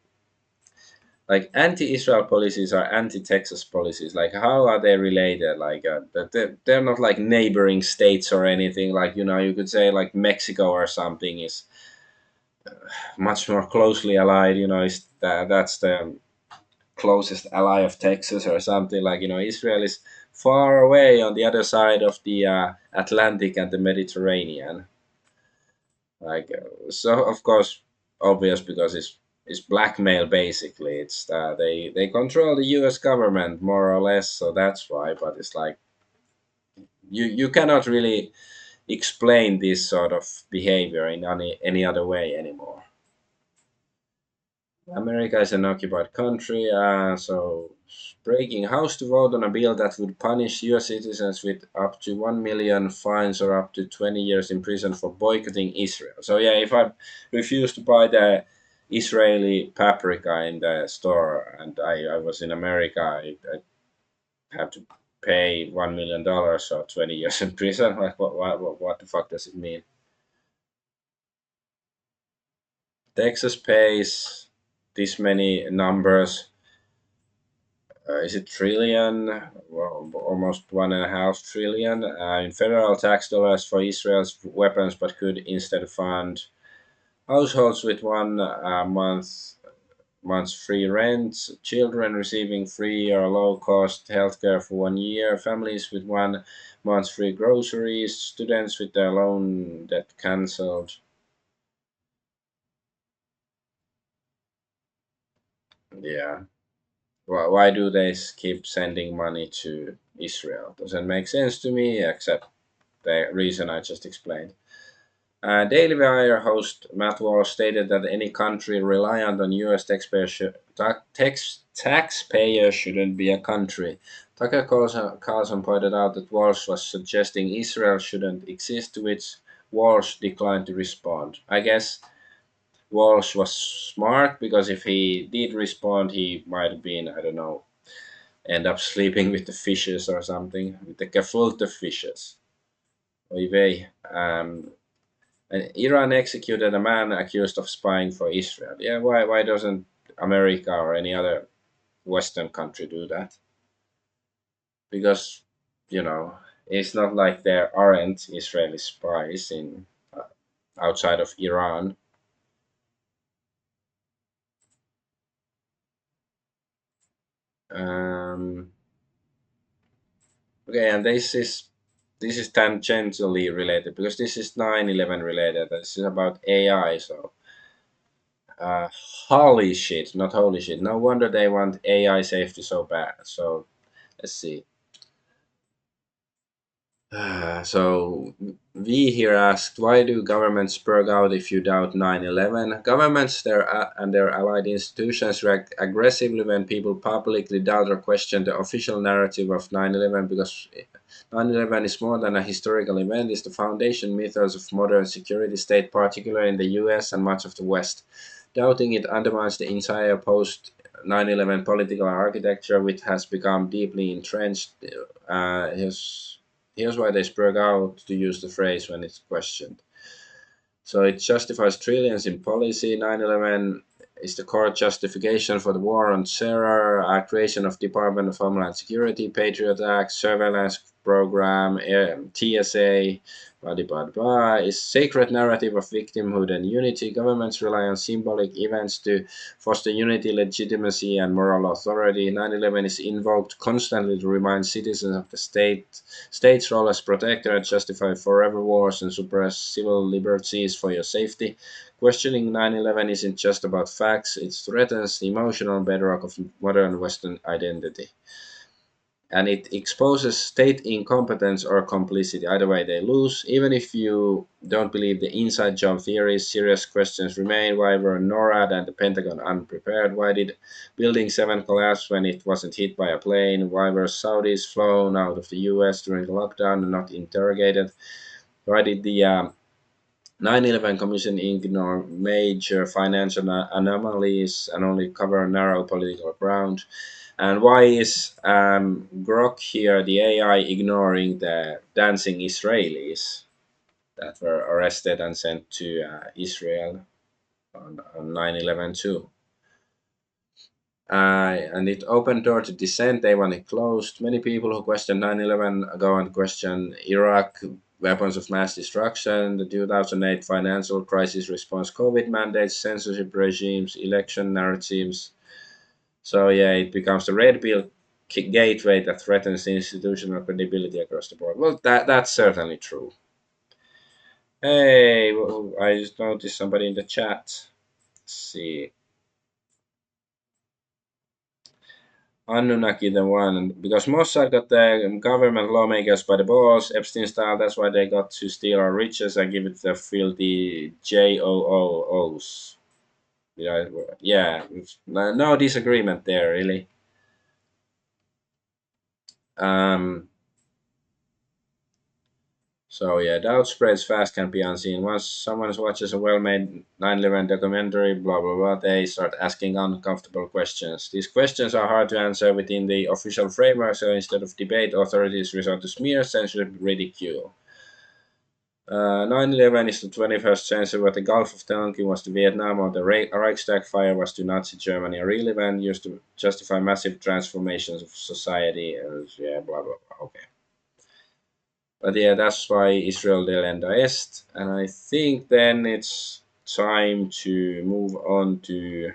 like anti-Israel policies are anti-Texas policies? Like how are they related? Like they're not like neighboring states or anything. Like you could say like Mexico or something is much more closely allied. Is that's the closest ally of Texas or something. Like Israel is far away on the other side of the Atlantic and the Mediterranean. Like so, of course, obvious because it's blackmail basically. It's they control the U.S. government more or less, so that's why. But it's like you cannot really explain this sort of behavior in any other way anymore. America is an occupied country, so breaking House to vote on a bill that would punish U.S. citizens with up to 1 million fines or up to 20 years in prison for boycotting Israel. So yeah, if I refuse to buy the Israeli paprika in the store and I was in America, I have to pay $1 million or 20 years in prison. Like what the fuck does it mean? Texas pays this many numbers. Is it trillion? Well, almost 1.5 trillion in federal tax dollars for Israel's weapons, but could instead fund households with one month's free rent, children receiving free or low cost healthcare for 1 year, families with 1 month's free groceries, students with their loan debt cancelled. Yeah. Why do they keep sending money to Israel? Doesn't make sense to me, except the reason I just explained. Daily Wire host Matt Walsh stated that any country reliant on U.S. taxpayers shouldn't be a country. Tucker Carlson pointed out that Walsh was suggesting Israel shouldn't exist, to which Walsh declined to respond. I guess Walsh was smart because if he did respond, he might have been, I don't know, end up sleeping with the fishes or something, with the gefilte fishes. Oy vey. And Iran executed a man accused of spying for Israel. Yeah, why doesn't America or any other Western country do that? Because, you know, it's not like there aren't Israeli spies in outside of Iran. Um, okay, and this is tangentially related because this is 9/11 related. This is about AI, so uh, holy shit, not holy shit. No wonder they want AI safety so bad. So let's see. So we here asked, why do governments spurg out if you doubt 9/11? Governments and their allied institutions react aggressively when people publicly doubt or question the official narrative of 9/11 because 9/11 is more than a historical event. It's the foundation mythos of modern security state, particularly in the US and much of the West. Doubting it undermines the entire post 9/11 political architecture, which has become deeply entrenched. Here's why they sprung out to use the phrase when it's questioned. So it justifies trillions in policy. 9/11 is the core justification for the war on terror, creation of Department of Homeland Security, Patriot Act, surveillance program, TSA, blah, blah, blah, is sacred narrative of victimhood and unity. Governments rely on symbolic events to foster unity, legitimacy, and moral authority. 9/11 is invoked constantly to remind citizens of the state's role as protector and justify forever wars and suppress civil liberties for your safety. Questioning 9/11 isn't just about facts, it threatens the emotional bedrock of modern Western identity. and it exposes state incompetence or complicity. Either way, they lose. Even if you don't believe the inside job theories, serious questions remain. Why were NORAD and the Pentagon unprepared? Why did Building 7 collapse when it wasn't hit by a plane? Why were Saudis flown out of the US during the lockdown and not interrogated? Why did the 9/11 Commission ignore major financial anomalies and only cover narrow political ground? And why is Grok here, the AI, ignoring the dancing Israelis that were arrested and sent to Israel on 9/11 too? And it opened door to dissent. They want it closed. Many people who question 9/11 go and question Iraq, weapons of mass destruction, the 2008 financial crisis response, COVID mandates, censorship regimes, election narratives. So yeah, it becomes the red pill gateway that threatens institutional credibility across the board. Well, that's certainly true. Hey, I just noticed somebody in the chat. Let's see. Anunnaki the one, because Mossad got the government lawmakers by the balls, Epstein style. That's why they got to steal our riches and give it to the filthy JOOs. Yeah, yeah, no disagreement there, really. Um, so yeah, doubt spreads fast, can be unseen. Once someone watches a well-made 9/11 documentary, blah blah blah, they start asking uncomfortable questions. These questions are hard to answer within the official framework, so instead of debate, authorities resort to smear, censorship, ridicule. 9/11 is the 21st century, what the Gulf of Tonkin was to Vietnam, or the Reichstag fire was to Nazi Germany. A real event used to justify massive transformations of society. Yeah, blah blah blah. Okay. But yeah, that's why Israel del Enda Est. And I think then it's time to move on to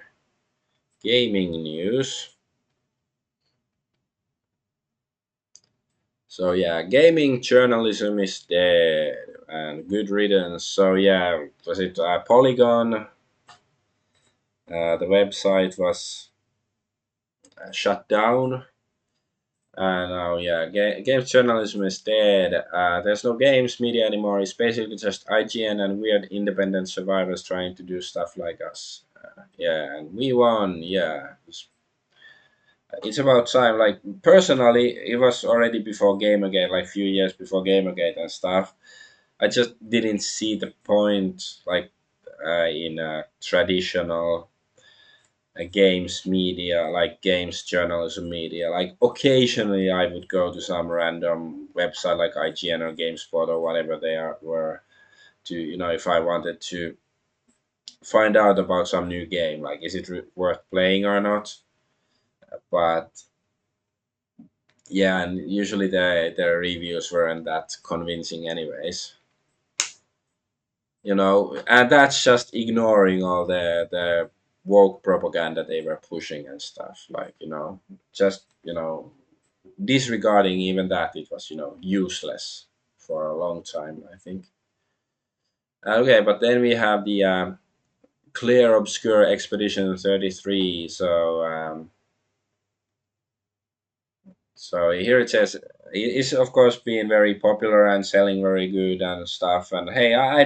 gaming news. So yeah, gaming journalism is dead and good riddance. So yeah, was it Polygon? The website was shut down. Now, yeah, games journalism is dead. There's no games media anymore. It's basically just IGN and weird independent survivors trying to do stuff like us. Yeah, and we won. Yeah, it's about time. Like personally, it was already before Gamergate, like few years before Gamergate and stuff. I just didn't see the point, like in a traditional games media, like games journalism media. Like occasionally, I would go to some random website like IGN or GameSpot or whatever they are were to, if I wanted to find out about some new game, like is it worth playing or not. But yeah, and usually the reviews weren't that convincing, anyways. And that's just ignoring all the woke propaganda they were pushing and stuff. Like just disregarding even that, it was useless for a long time, I think. Okay, but then we have the Clair Obscur Expedition 33. So here it says it's of course being very popular and selling very good and stuff. And hey, I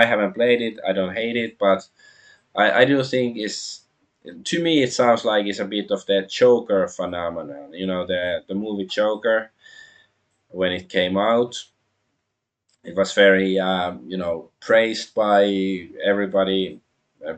haven't played it, I don't hate it, but I do think it's, to me it sounds like it's a bit of the Joker phenomenon. The movie Joker, when it came out, it was very praised by everybody,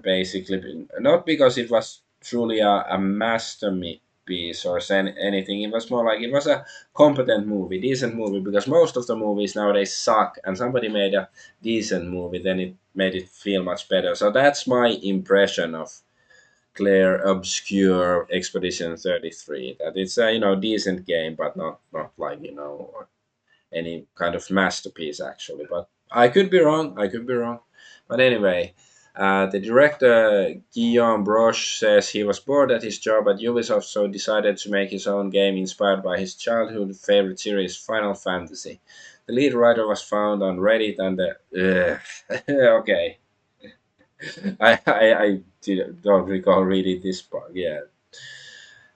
basically, not because it was truly a masterpiece or anything. It was more like it was a competent movie, decent movie, because most of the movies nowadays suck, and somebody made a decent movie, then it made it feel much better. So that's my impression of Clair Obscure Expedition 33, that it's a decent game, but not like any kind of masterpiece, actually. But I could be wrong. I could be wrong. But anyway, the director Guillaume Broche says he was bored at his job at Ubisoft, so decided to make his own game inspired by his childhood favorite series, Final Fantasy. The lead writer was found on Reddit, and the okay, I don't recall reading this part. Yeah,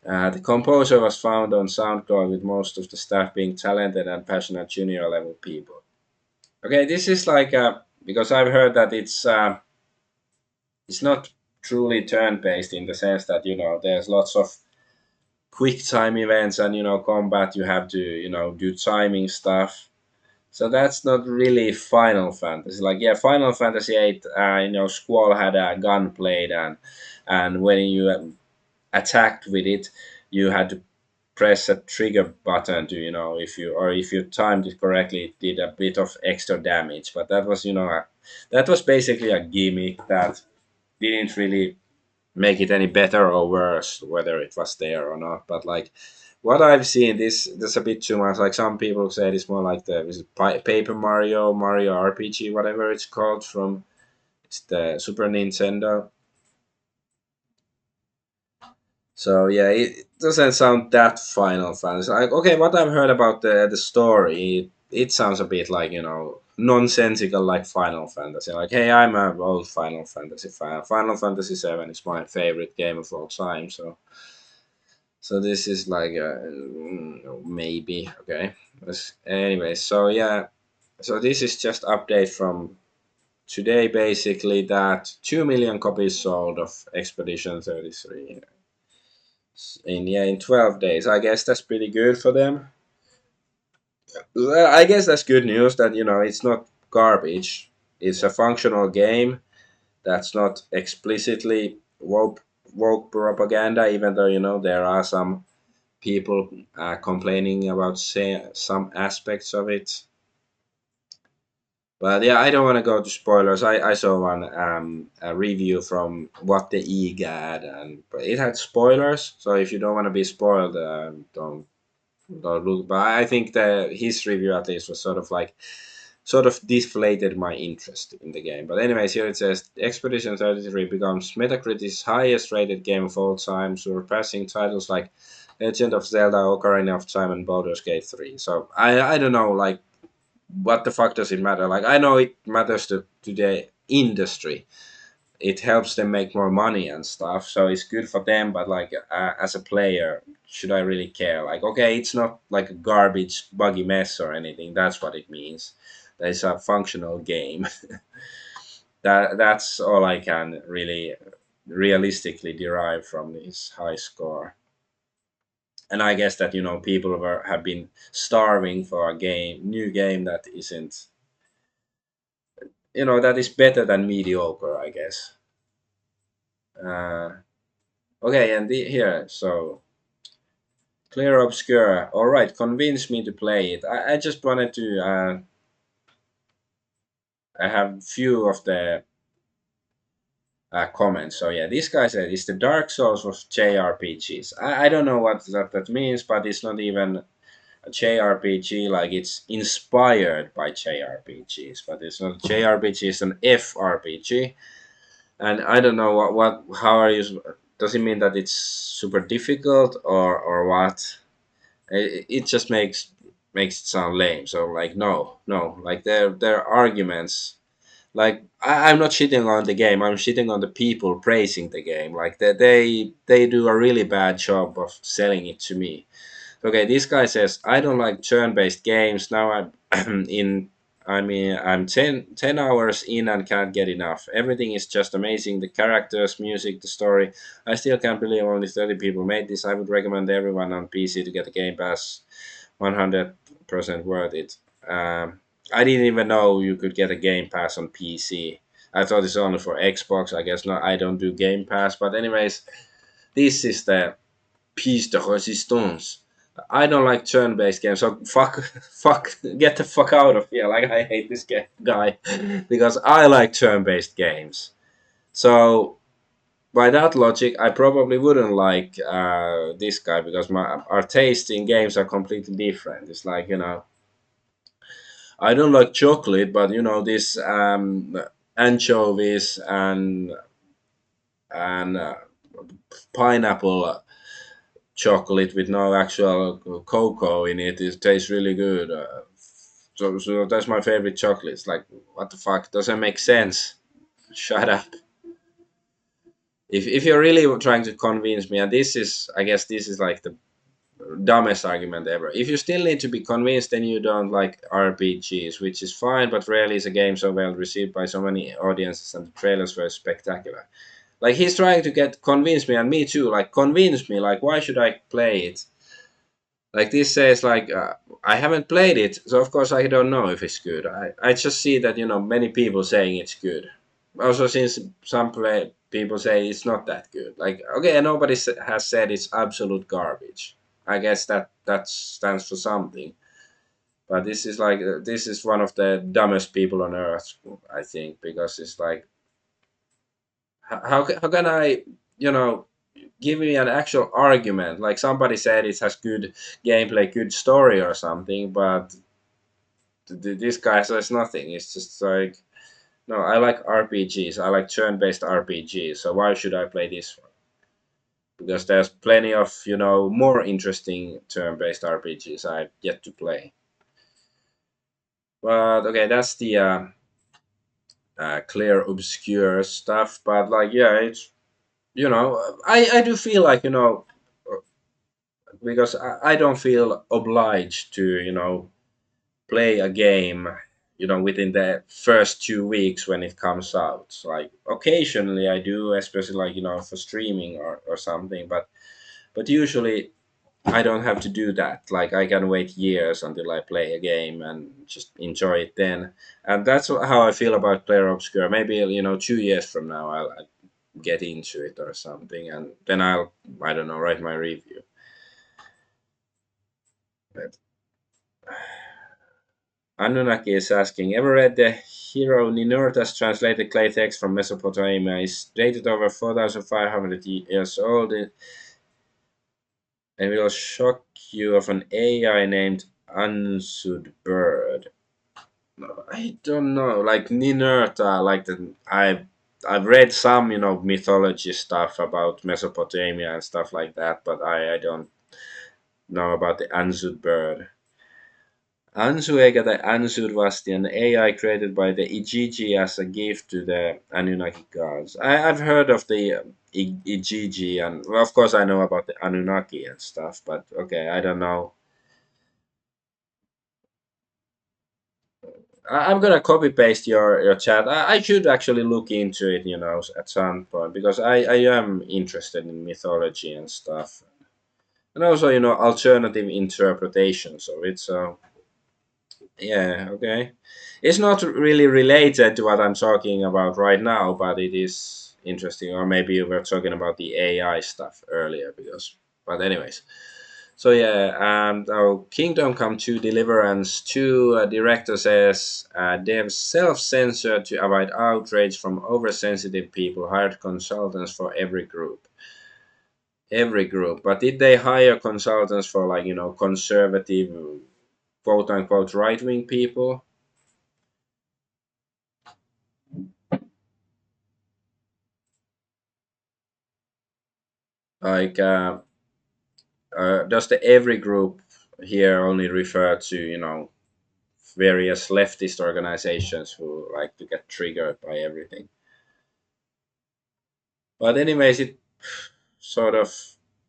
The composer was found on SoundCloud with most of the staff being talented and passionate junior level people. Okay, this is like because I've heard that it's not truly turn based in the sense that there's lots of quick time events and combat you have to do timing stuff. So that's not really Final Fantasy. Like yeah, Final Fantasy 8, Squall had a gunblade and when you attacked with it, you had to press a trigger button to if you timed it correctly, it did a bit of extra damage. But that was that was basically a gimmick that didn't really make it any better or worse whether it was there or not. But like what I've seen, this a bit too much. Like some people say it's more like the is it Paper Mario RPG, whatever it's called from it's the Super Nintendo. So yeah, it doesn't sound that Final Fantasy. Like okay, what I've heard about the story, it sounds a bit like nonsensical like Final Fantasy. Like hey, I'm a old Final Fantasy fan. Final Fantasy 7 is my favorite game of all time. So this is like maybe okay. Anyway, so yeah, so this is just update from today basically that 2 million copies sold of Expedition 33 in 12 days. I guess that's pretty good for them. Well, I guess that's good news that it's not garbage. It's a functional game that's not explicitly woke propaganda, even though there are some people complaining about some aspects of it. But yeah, I don't want to go to spoilers. I saw one a review from What the EGAD, and but it had spoilers. So if you don't want to be spoiled, don't look. But I think his review at least was sort of deflated my interest in the game. But anyways, here it says Expedition 33 becomes Metacritic's highest rated game of all time, surpassing titles like Legend of Zelda, Ocarina of Time, and Baldur's Gate 3. So I don't know, like, what the fuck does it matter? Like, I know it matters to the industry. It helps them make more money and stuff, so it's good for them. But like, as a player, should I really care? Like, okay, it's not like a garbage, buggy mess or anything. That's what it means. That it's a functional game. That's all I can really realistically derive from this high score. And I guess that people have been starving for a new game that isn't that is better than mediocre, I guess. Okay, and here, so Clair Obscur. All right, convince me to play it. I just wanted to. I have few of the comments. So yeah, this guy said it's the Dark Souls of JRPGs. I don't know what that means, but it's not even a JRPG. Like it's inspired by JRPGs, but it's not JRPG. It's an FRPG, and I don't know what how are you. Does it mean that it's super difficult or what? It just makes it sound lame. So like no, like their arguments. Like I'm not shitting on the game. I'm shitting on the people praising the game. Like they do a really bad job of selling it to me. Okay, this guy says I don't like turn-based games. Now I'm in. I mean, I'm 10 hours in and can't get enough. Everything is just amazing. The characters, music, the story. I still can't believe only 30 people made this. I would recommend everyone on PC to get the Game Pass. 100% worth it. I didn't even know you could get a Game Pass on PC. I thought it's only for Xbox. I guess not. I don't do Game Pass. But anyways, this is the piece de resistance. I don't like turn-based games, so fuck, get the fuck out of here. Like I hate this guy because I like turn-based games. So by that logic, I probably wouldn't like this guy because our taste in games are completely different. It's like I don't like chocolate, but this anchovies and pineapple chocolate with no actual cocoa in it. It tastes really good. So that's my favorite chocolate. It's like what the fuck doesn't make sense. Shut up. if you're really trying to convince me, and this is, I guess, this is like the dumbest argument ever. If you still need to be convinced, then you don't like RPGs, which is fine, but rarely is a game so well received by so many audiences and the trailers were spectacular. Like he's trying to get convince me, and me too. Like convince me. Like why should I play it? Like this says like I haven't played it, so of course I don't know if it's good. I just see that many people saying it's good. Also, since some people say it's not that good. Like okay, nobody has said it's absolute garbage. I guess that stands for something. But this is like this is one of the dumbest people on earth, I think, because it's like how can I you know give me an actual argument. Like somebody said it has good gameplay, good story or something, but this guy says nothing. It's just like, no, I like RPGs. I like turn-based RPGs. So why should I play this one? Because there's plenty of more interesting turn-based RPGs I've yet to play. But okay, that's the Clair Obscur stuff. But like, yeah, it's I do feel like because I don't feel obliged to play a game within the first 2 weeks when it comes out. Like occasionally I do, especially like for streaming or something, but usually I don't have to do that. Like I can wait years until I play a game and just enjoy it then. And that's how I feel about Clair Obscur. Maybe 2 years from now I'll get into it or something, and then I don't know, write my review. But Anunnaki is asking, ever read the hero Ninurta's translated clay text from Mesopotamia? Is dated over 4,500 years old and will shock you of an AI named Ansud bird. No, I don't know. Like Ninurta, like I've read some mythology stuff about Mesopotamia and stuff like that, but I don't know about the Ansud bird. Ansu eikä tai Ansud was an AI created by the Ijiji as a gift to the Anunnaki gods. I've heard of the Ijiji, and well, of course I know about the Anunnaki and stuff, but okay, I don't know. I'm gonna copy paste your chat. I should actually look into it, at some point because I am interested in mythology and stuff, and also alternative interpretations of it. So yeah, okay. It's not really related to what I'm talking about right now, but it is interesting. Or maybe we were talking about the AI stuff earlier, because. But anyways, so yeah, now Kingdom Come 2 Deliverance 2 director says they've self-censored to avoid outrage from oversensitive people. Hired consultants for every group. Every group, but did they hire consultants for like conservative, quote unquote, right wing people? Like, does the every group here only refer to various leftist organizations who like to get triggered by everything? But anyways, it sort of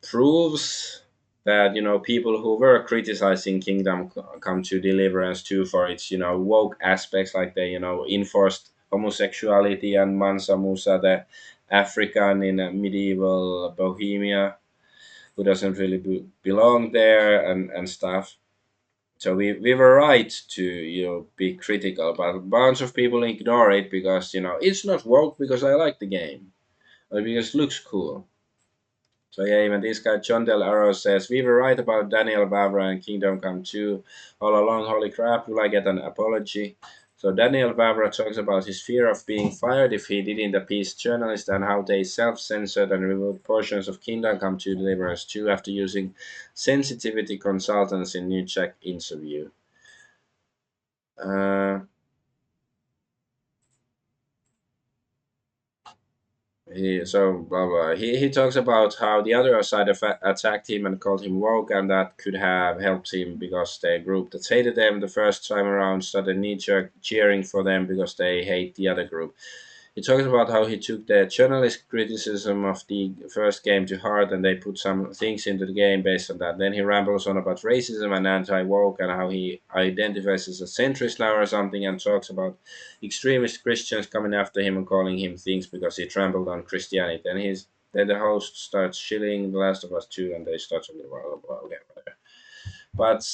proves that people who were criticizing Kingdom Come to Deliverance 2 for its woke aspects, like they enforced homosexuality and Mansa Musa, the African in medieval Bohemia, who doesn't really belong there and stuff. So we were right to be critical, but a bunch of people ignore it because it's not woke because I like the game or because it looks cool. So yeah, even this guy John Del Arrow says we were right about Daniel Bavra and Kingdom Come 2 all along. Holy crap! Will I get an apology? So Daniel Bavra talks about his fear of being fired if he didn't appease journalists and how they self-censored and removed portions of Kingdom Come 2 Deliverance 2 after using sensitivity consultants in New Jack interview. Uh, so blah blah. He talks about how the other side attacked him and called him woke, and that could have helped him because the group that hated them the first time around started knee jerk cheering for them because they hate the other group. he talks about how he took the journalist criticism of the first game to heart, and they put some things into the game based on that. Then he rambles on about racism and anti-woke and how he identifies as a centrist now or something, and talks about extremist Christians coming after him and calling him things because he trampled on Christianity. And then the host starts shilling The Last of Us 2, and they start talking about, well, okay, whatever. But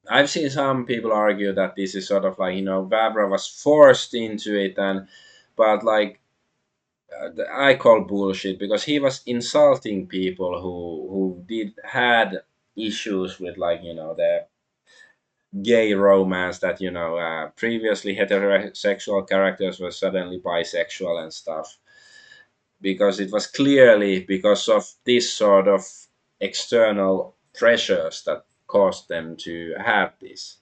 I've seen some people argue that this is sort of like, Vavra was forced into it, and but like I call bullshit, because he was insulting people who did had issues with, like, the gay romance, that previously heterosexual characters were suddenly bisexual and stuff, because it was clearly because of this sort of external pressures that caused them to have this.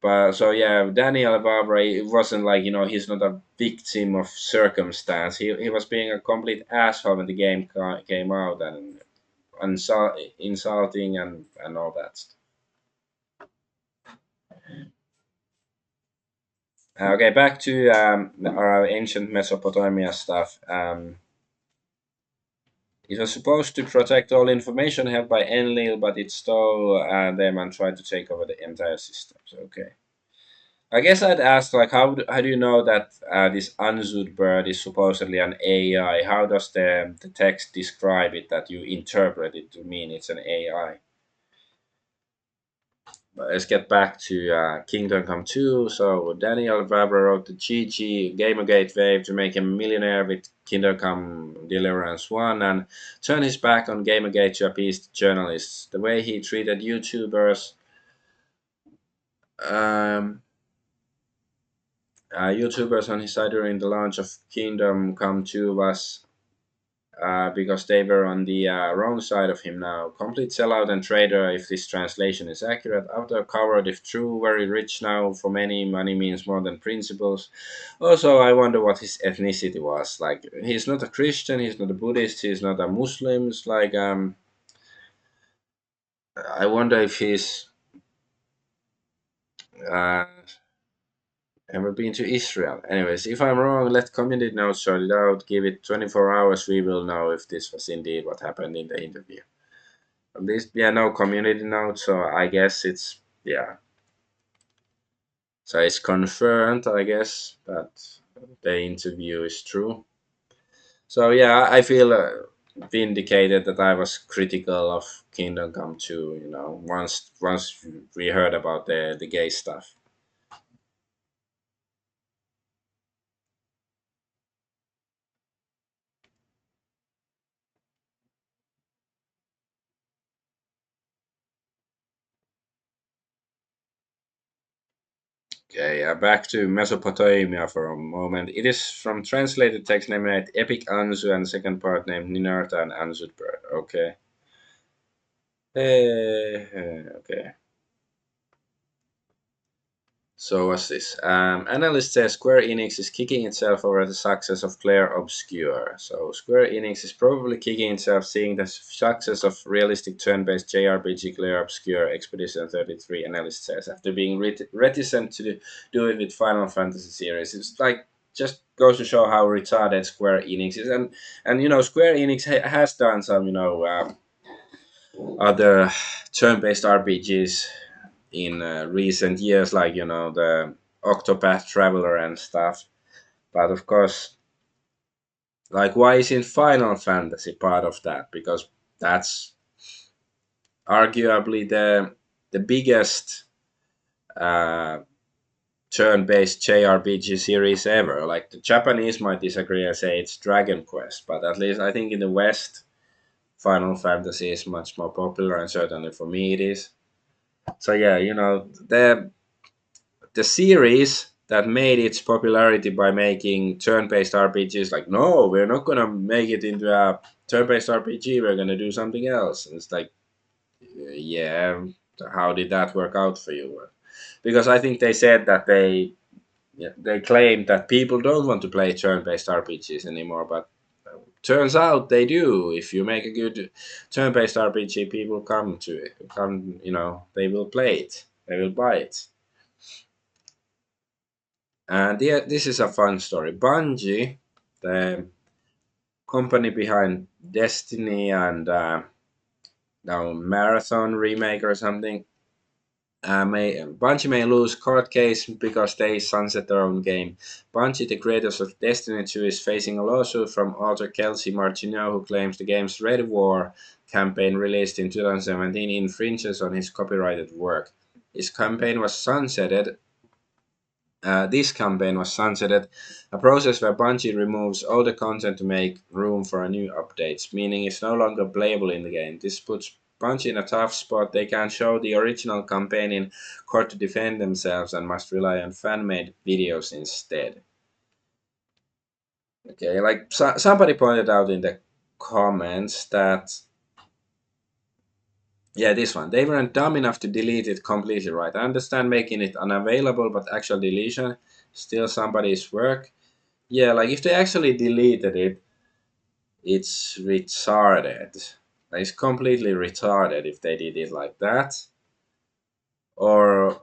But so yeah, Daniel Barbara, it wasn't like, he's not a victim of circumstance. He was being a complete asshole when the game came out, and insulting and all that. Okay, back to our ancient Mesopotamia stuff. It was supposed to protect all information held by Enlil, but it stole them and tried to take over the entire system. So, okay. I guess I'd ask, like, how do you know that this Anzud bird is supposedly an AI? How does the text describe it that you interpret it to mean it's an AI? But let's get back to Kingdom Come 2. So Daniel Vavra wrote the GG Gamergate wave to make him a millionaire with Kingdom Come Deliverance 1, and turn his back on Gamergate to appease the journalists. The way he treated um, YouTubers on his side during the launch of Kingdom Come 2 was because they were on the wrong side of him now. Complete sellout and traitor if this translation is accurate. Outer coward if true. Very rich now. For many, money means more than principles. Also, I wonder what his ethnicity was. Like, he's not a Christian, he's not a Buddhist, he's not a Muslim. It's like, I wonder if he's uh, ever been to Israel. Anyways, if I'm wrong, let community notes sort it out. Give it 24 hours, we will know if this was indeed what happened in the interview. At least, yeah, no community note, so I guess it's, yeah. So it's confirmed, I guess, that the interview is true. So yeah, I feel vindicated that I was critical of Kingdom Come 2. Once we heard about the gay stuff. Okay, back to Mesopotamia for a moment. It is from translated text named Epic Anzu, and the second part named Ninarta and Anzutbird. Okay. Okay. So what's this? Analyst says Square Enix is kicking itself over the success of Clair Obscur. So Square Enix is probably kicking itself seeing the success of realistic turn-based JRPG Clair Obscur. Expedition 33 analyst says, after being reticent to do it with Final Fantasy series. It's like, just goes to show how retarded Square Enix is, and Square Enix has done some other turn-based RPGs in recent years, like the Octopath Traveler and stuff. But of course, like, why isn't Final Fantasy part of that? Because that's arguably the biggest uh, turn-based JRPG series ever. Like, the Japanese might disagree and say it's Dragon Quest, but at least I think in the West, Final Fantasy is much more popular, and certainly for me it is. So yeah, the series that made its popularity by making turn-based RPGs, like, no, we're not gonna make it into a turn-based RPG. We're gonna do something else. And it's like, yeah, how did that work out for you? Because I think they said that they claimed that people don't want to play turn-based RPGs anymore, but turns out they do. If you make a good turn-based RPG, people come to it. They will play it. They will buy it. And yeah, this is a fun story. Bungie, the company behind Destiny and now Marathon remake or something, Bungie may lose court case because they sunset their own game. Bungie, the creators of Destiny 2, is facing a lawsuit from author Kelsey Martineau, who claims the game's Red War campaign released in 2017 infringes on his copyrighted work. His campaign was sunsetted this campaign was sunsetted, a process where Bungie removes all the content to make room for new updates, meaning it's no longer playable in the game. This puts Bungie in a tough spot. They can't show the original campaign in court to defend themselves and must rely on fan made videos instead. Okay, like somebody pointed out in the comments that, yeah, this one, they weren't dumb enough to delete it completely, right? I understand making it unavailable, but actual deletion, still somebody's work. Yeah, like if they actually deleted it, it's retarded. Like, it's completely retarded if they did it like that. Or,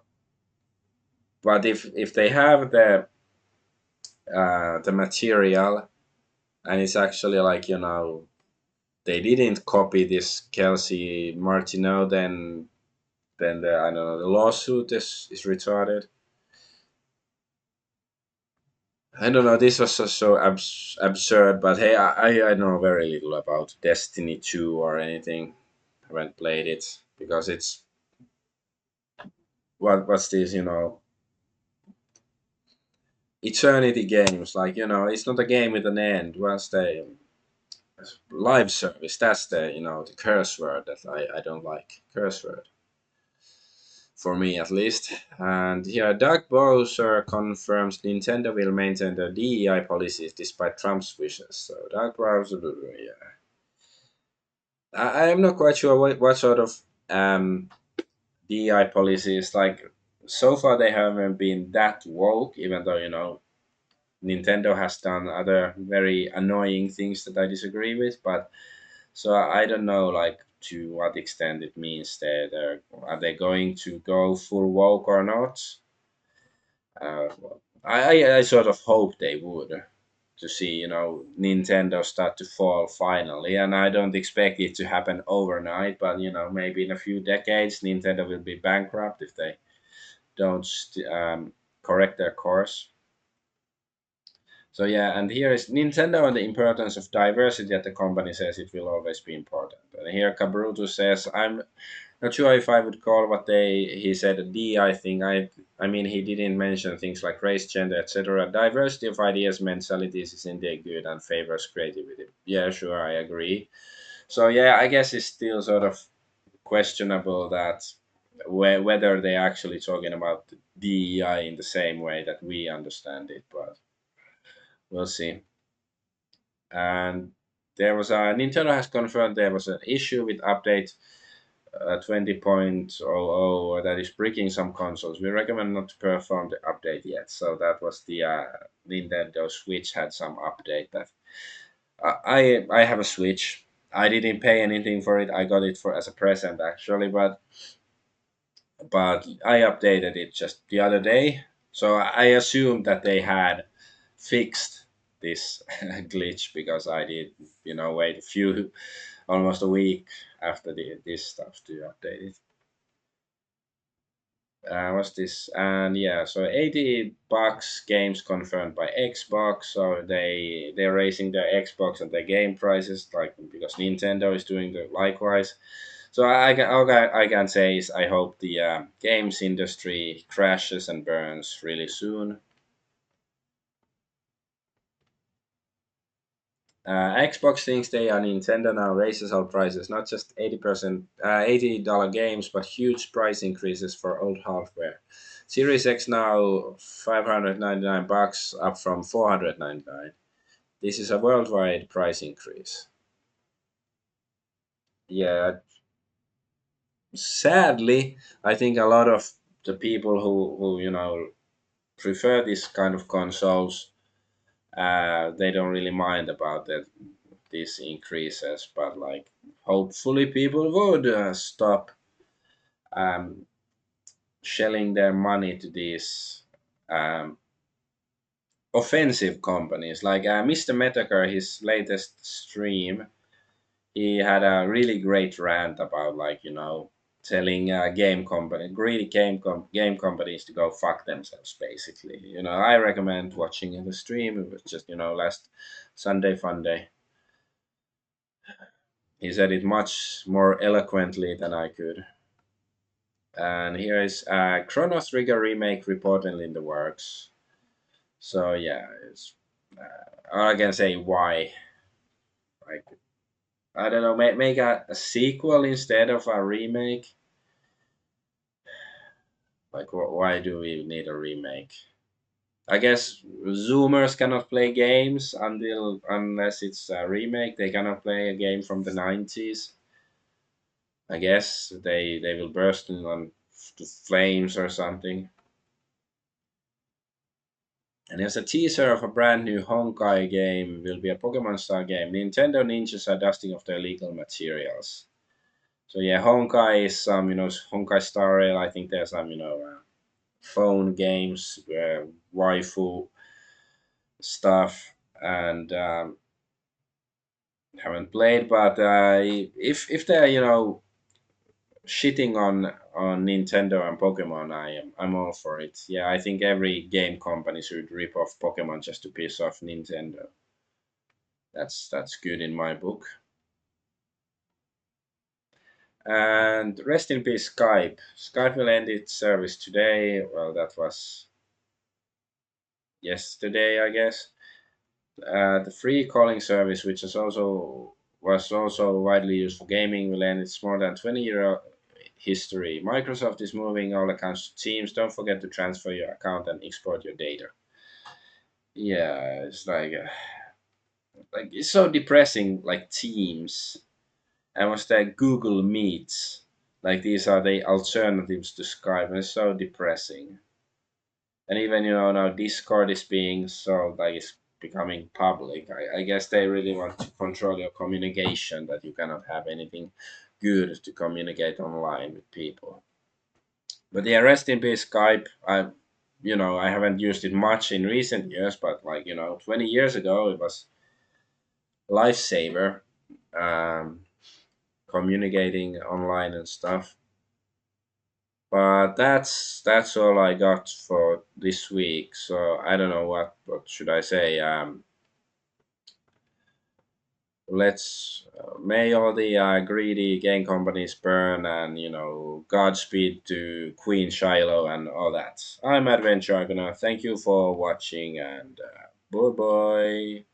but if they have the material and it's actually like they didn't copy this Kelsey Martineau, then the I don't know the lawsuit is retarded. I don't know. This was so absurd, but hey, I know very little about Destiny 2 or anything. I haven't played it because it's what's this? Eternity games. Like it's not a game with an end. Once the live service, that's the curse word that I don't like. Curse word for me at least. And here, Doug Bowser confirms Nintendo will maintain their DEI policies despite Trump's wishes. So Doug Bowser, yeah. I'm not quite sure what sort of DEI policies. Like so far, they haven't been that woke. Even though Nintendo has done other very annoying things that I disagree with, but so I don't know like to what extent it means that are they going to go full woke or not. I sort of hope they would to see Nintendo start to fall finally, and I don't expect it to happen overnight, but maybe in a few decades Nintendo will be bankrupt if they don't correct their course. So yeah, and here is Nintendo and the importance of diversity that the company says it will always be important. And here Cabruto says, I'm not sure if I would call what he said a DI thing. I mean he didn't mention things like race, gender, etc. Diversity of ideas, mentalities is indeed good and favors creativity. Yeah, sure, I agree. So yeah, I guess it's still sort of questionable that whether they're actually talking about DEI in the same way that we understand it, but we'll see. And there was a Nintendo has confirmed there was an issue with update 20.00 that is breaking some consoles. We recommend not to perform the update yet. So that was the Nintendo Switch had some update that I have a Switch. I didn't pay anything for it. I got it for as a present actually, but I updated it just the other day. So I assumed that they had fixed this glitch because I did, wait a few, almost a week after this stuff to update it. What's this? And yeah, so $80 games confirmed by Xbox. So they're raising their Xbox and their game prices, like because Nintendo is doing the likewise. So all I can say is I hope the games industry crashes and burns really soon. Xbox thinks they are Nintendo now raises all prices, not just 80%, $80 games, but huge price increases for old hardware. Series X now $599, up from $499. This is a worldwide price increase. Yeah, sadly, I think a lot of the people who prefer this kind of consoles, they don't really mind about these increases, but like hopefully people would stop um, shelling their money to these um, offensive companies. Like Mr. Metaker, his latest stream, he had a really great rant about, like, telling game companies to go fuck themselves. Basically, I recommend watching the stream. It was just last Sunday fun day. He said it much more eloquently than I could. And here is a Chrono Trigger remake reportedly in the works. So yeah, it's all I can say. Why? Like, I don't know. Make a sequel instead of a remake. Like, why do we need a remake? I guess Zoomers cannot play games unless it's a remake. They cannot play a game from the 90s. I guess they will burst to flames or something. And there's a teaser of a brand new Honkai game. Will be a Pokemon style game. Nintendo ninjas are dusting off their legal materials. So yeah, Honkai is some Honkai Star Rail. I think there's some phone games, waifu stuff, and haven't played. But if they're shitting on Nintendo and Pokemon, I'm all for it. Yeah, I think every game company should rip off Pokemon just to piss off Nintendo. That's good in my book. And rest in peace, Skype. Skype will end its service today. Well, that was yesterday, I guess. The free calling service, which is also was also widely used for gaming, will end its more than 20-year history. Microsoft is moving all accounts to Teams. Don't forget to transfer your account and export your data. Yeah, it's like it's so depressing. Like Teams, and what's that? Google Meets. Like these are the alternatives to Skype, and it's so depressing. And even now Discord is being so, like, it's becoming public. I guess they really want to control your communication, that you cannot have anything good to communicate online with people. But yeah, rest in peace, Skype. I haven't used it much in recent years, but, like, 20 years ago it was lifesaver, um, communicating online and stuff. But that's all I got for this week. So I don't know what should I say. May all the greedy game companies burn, and Godspeed to Queen Shiloh and all that. I'm Adventure Argonaut. Thank you for watching, and bye bye.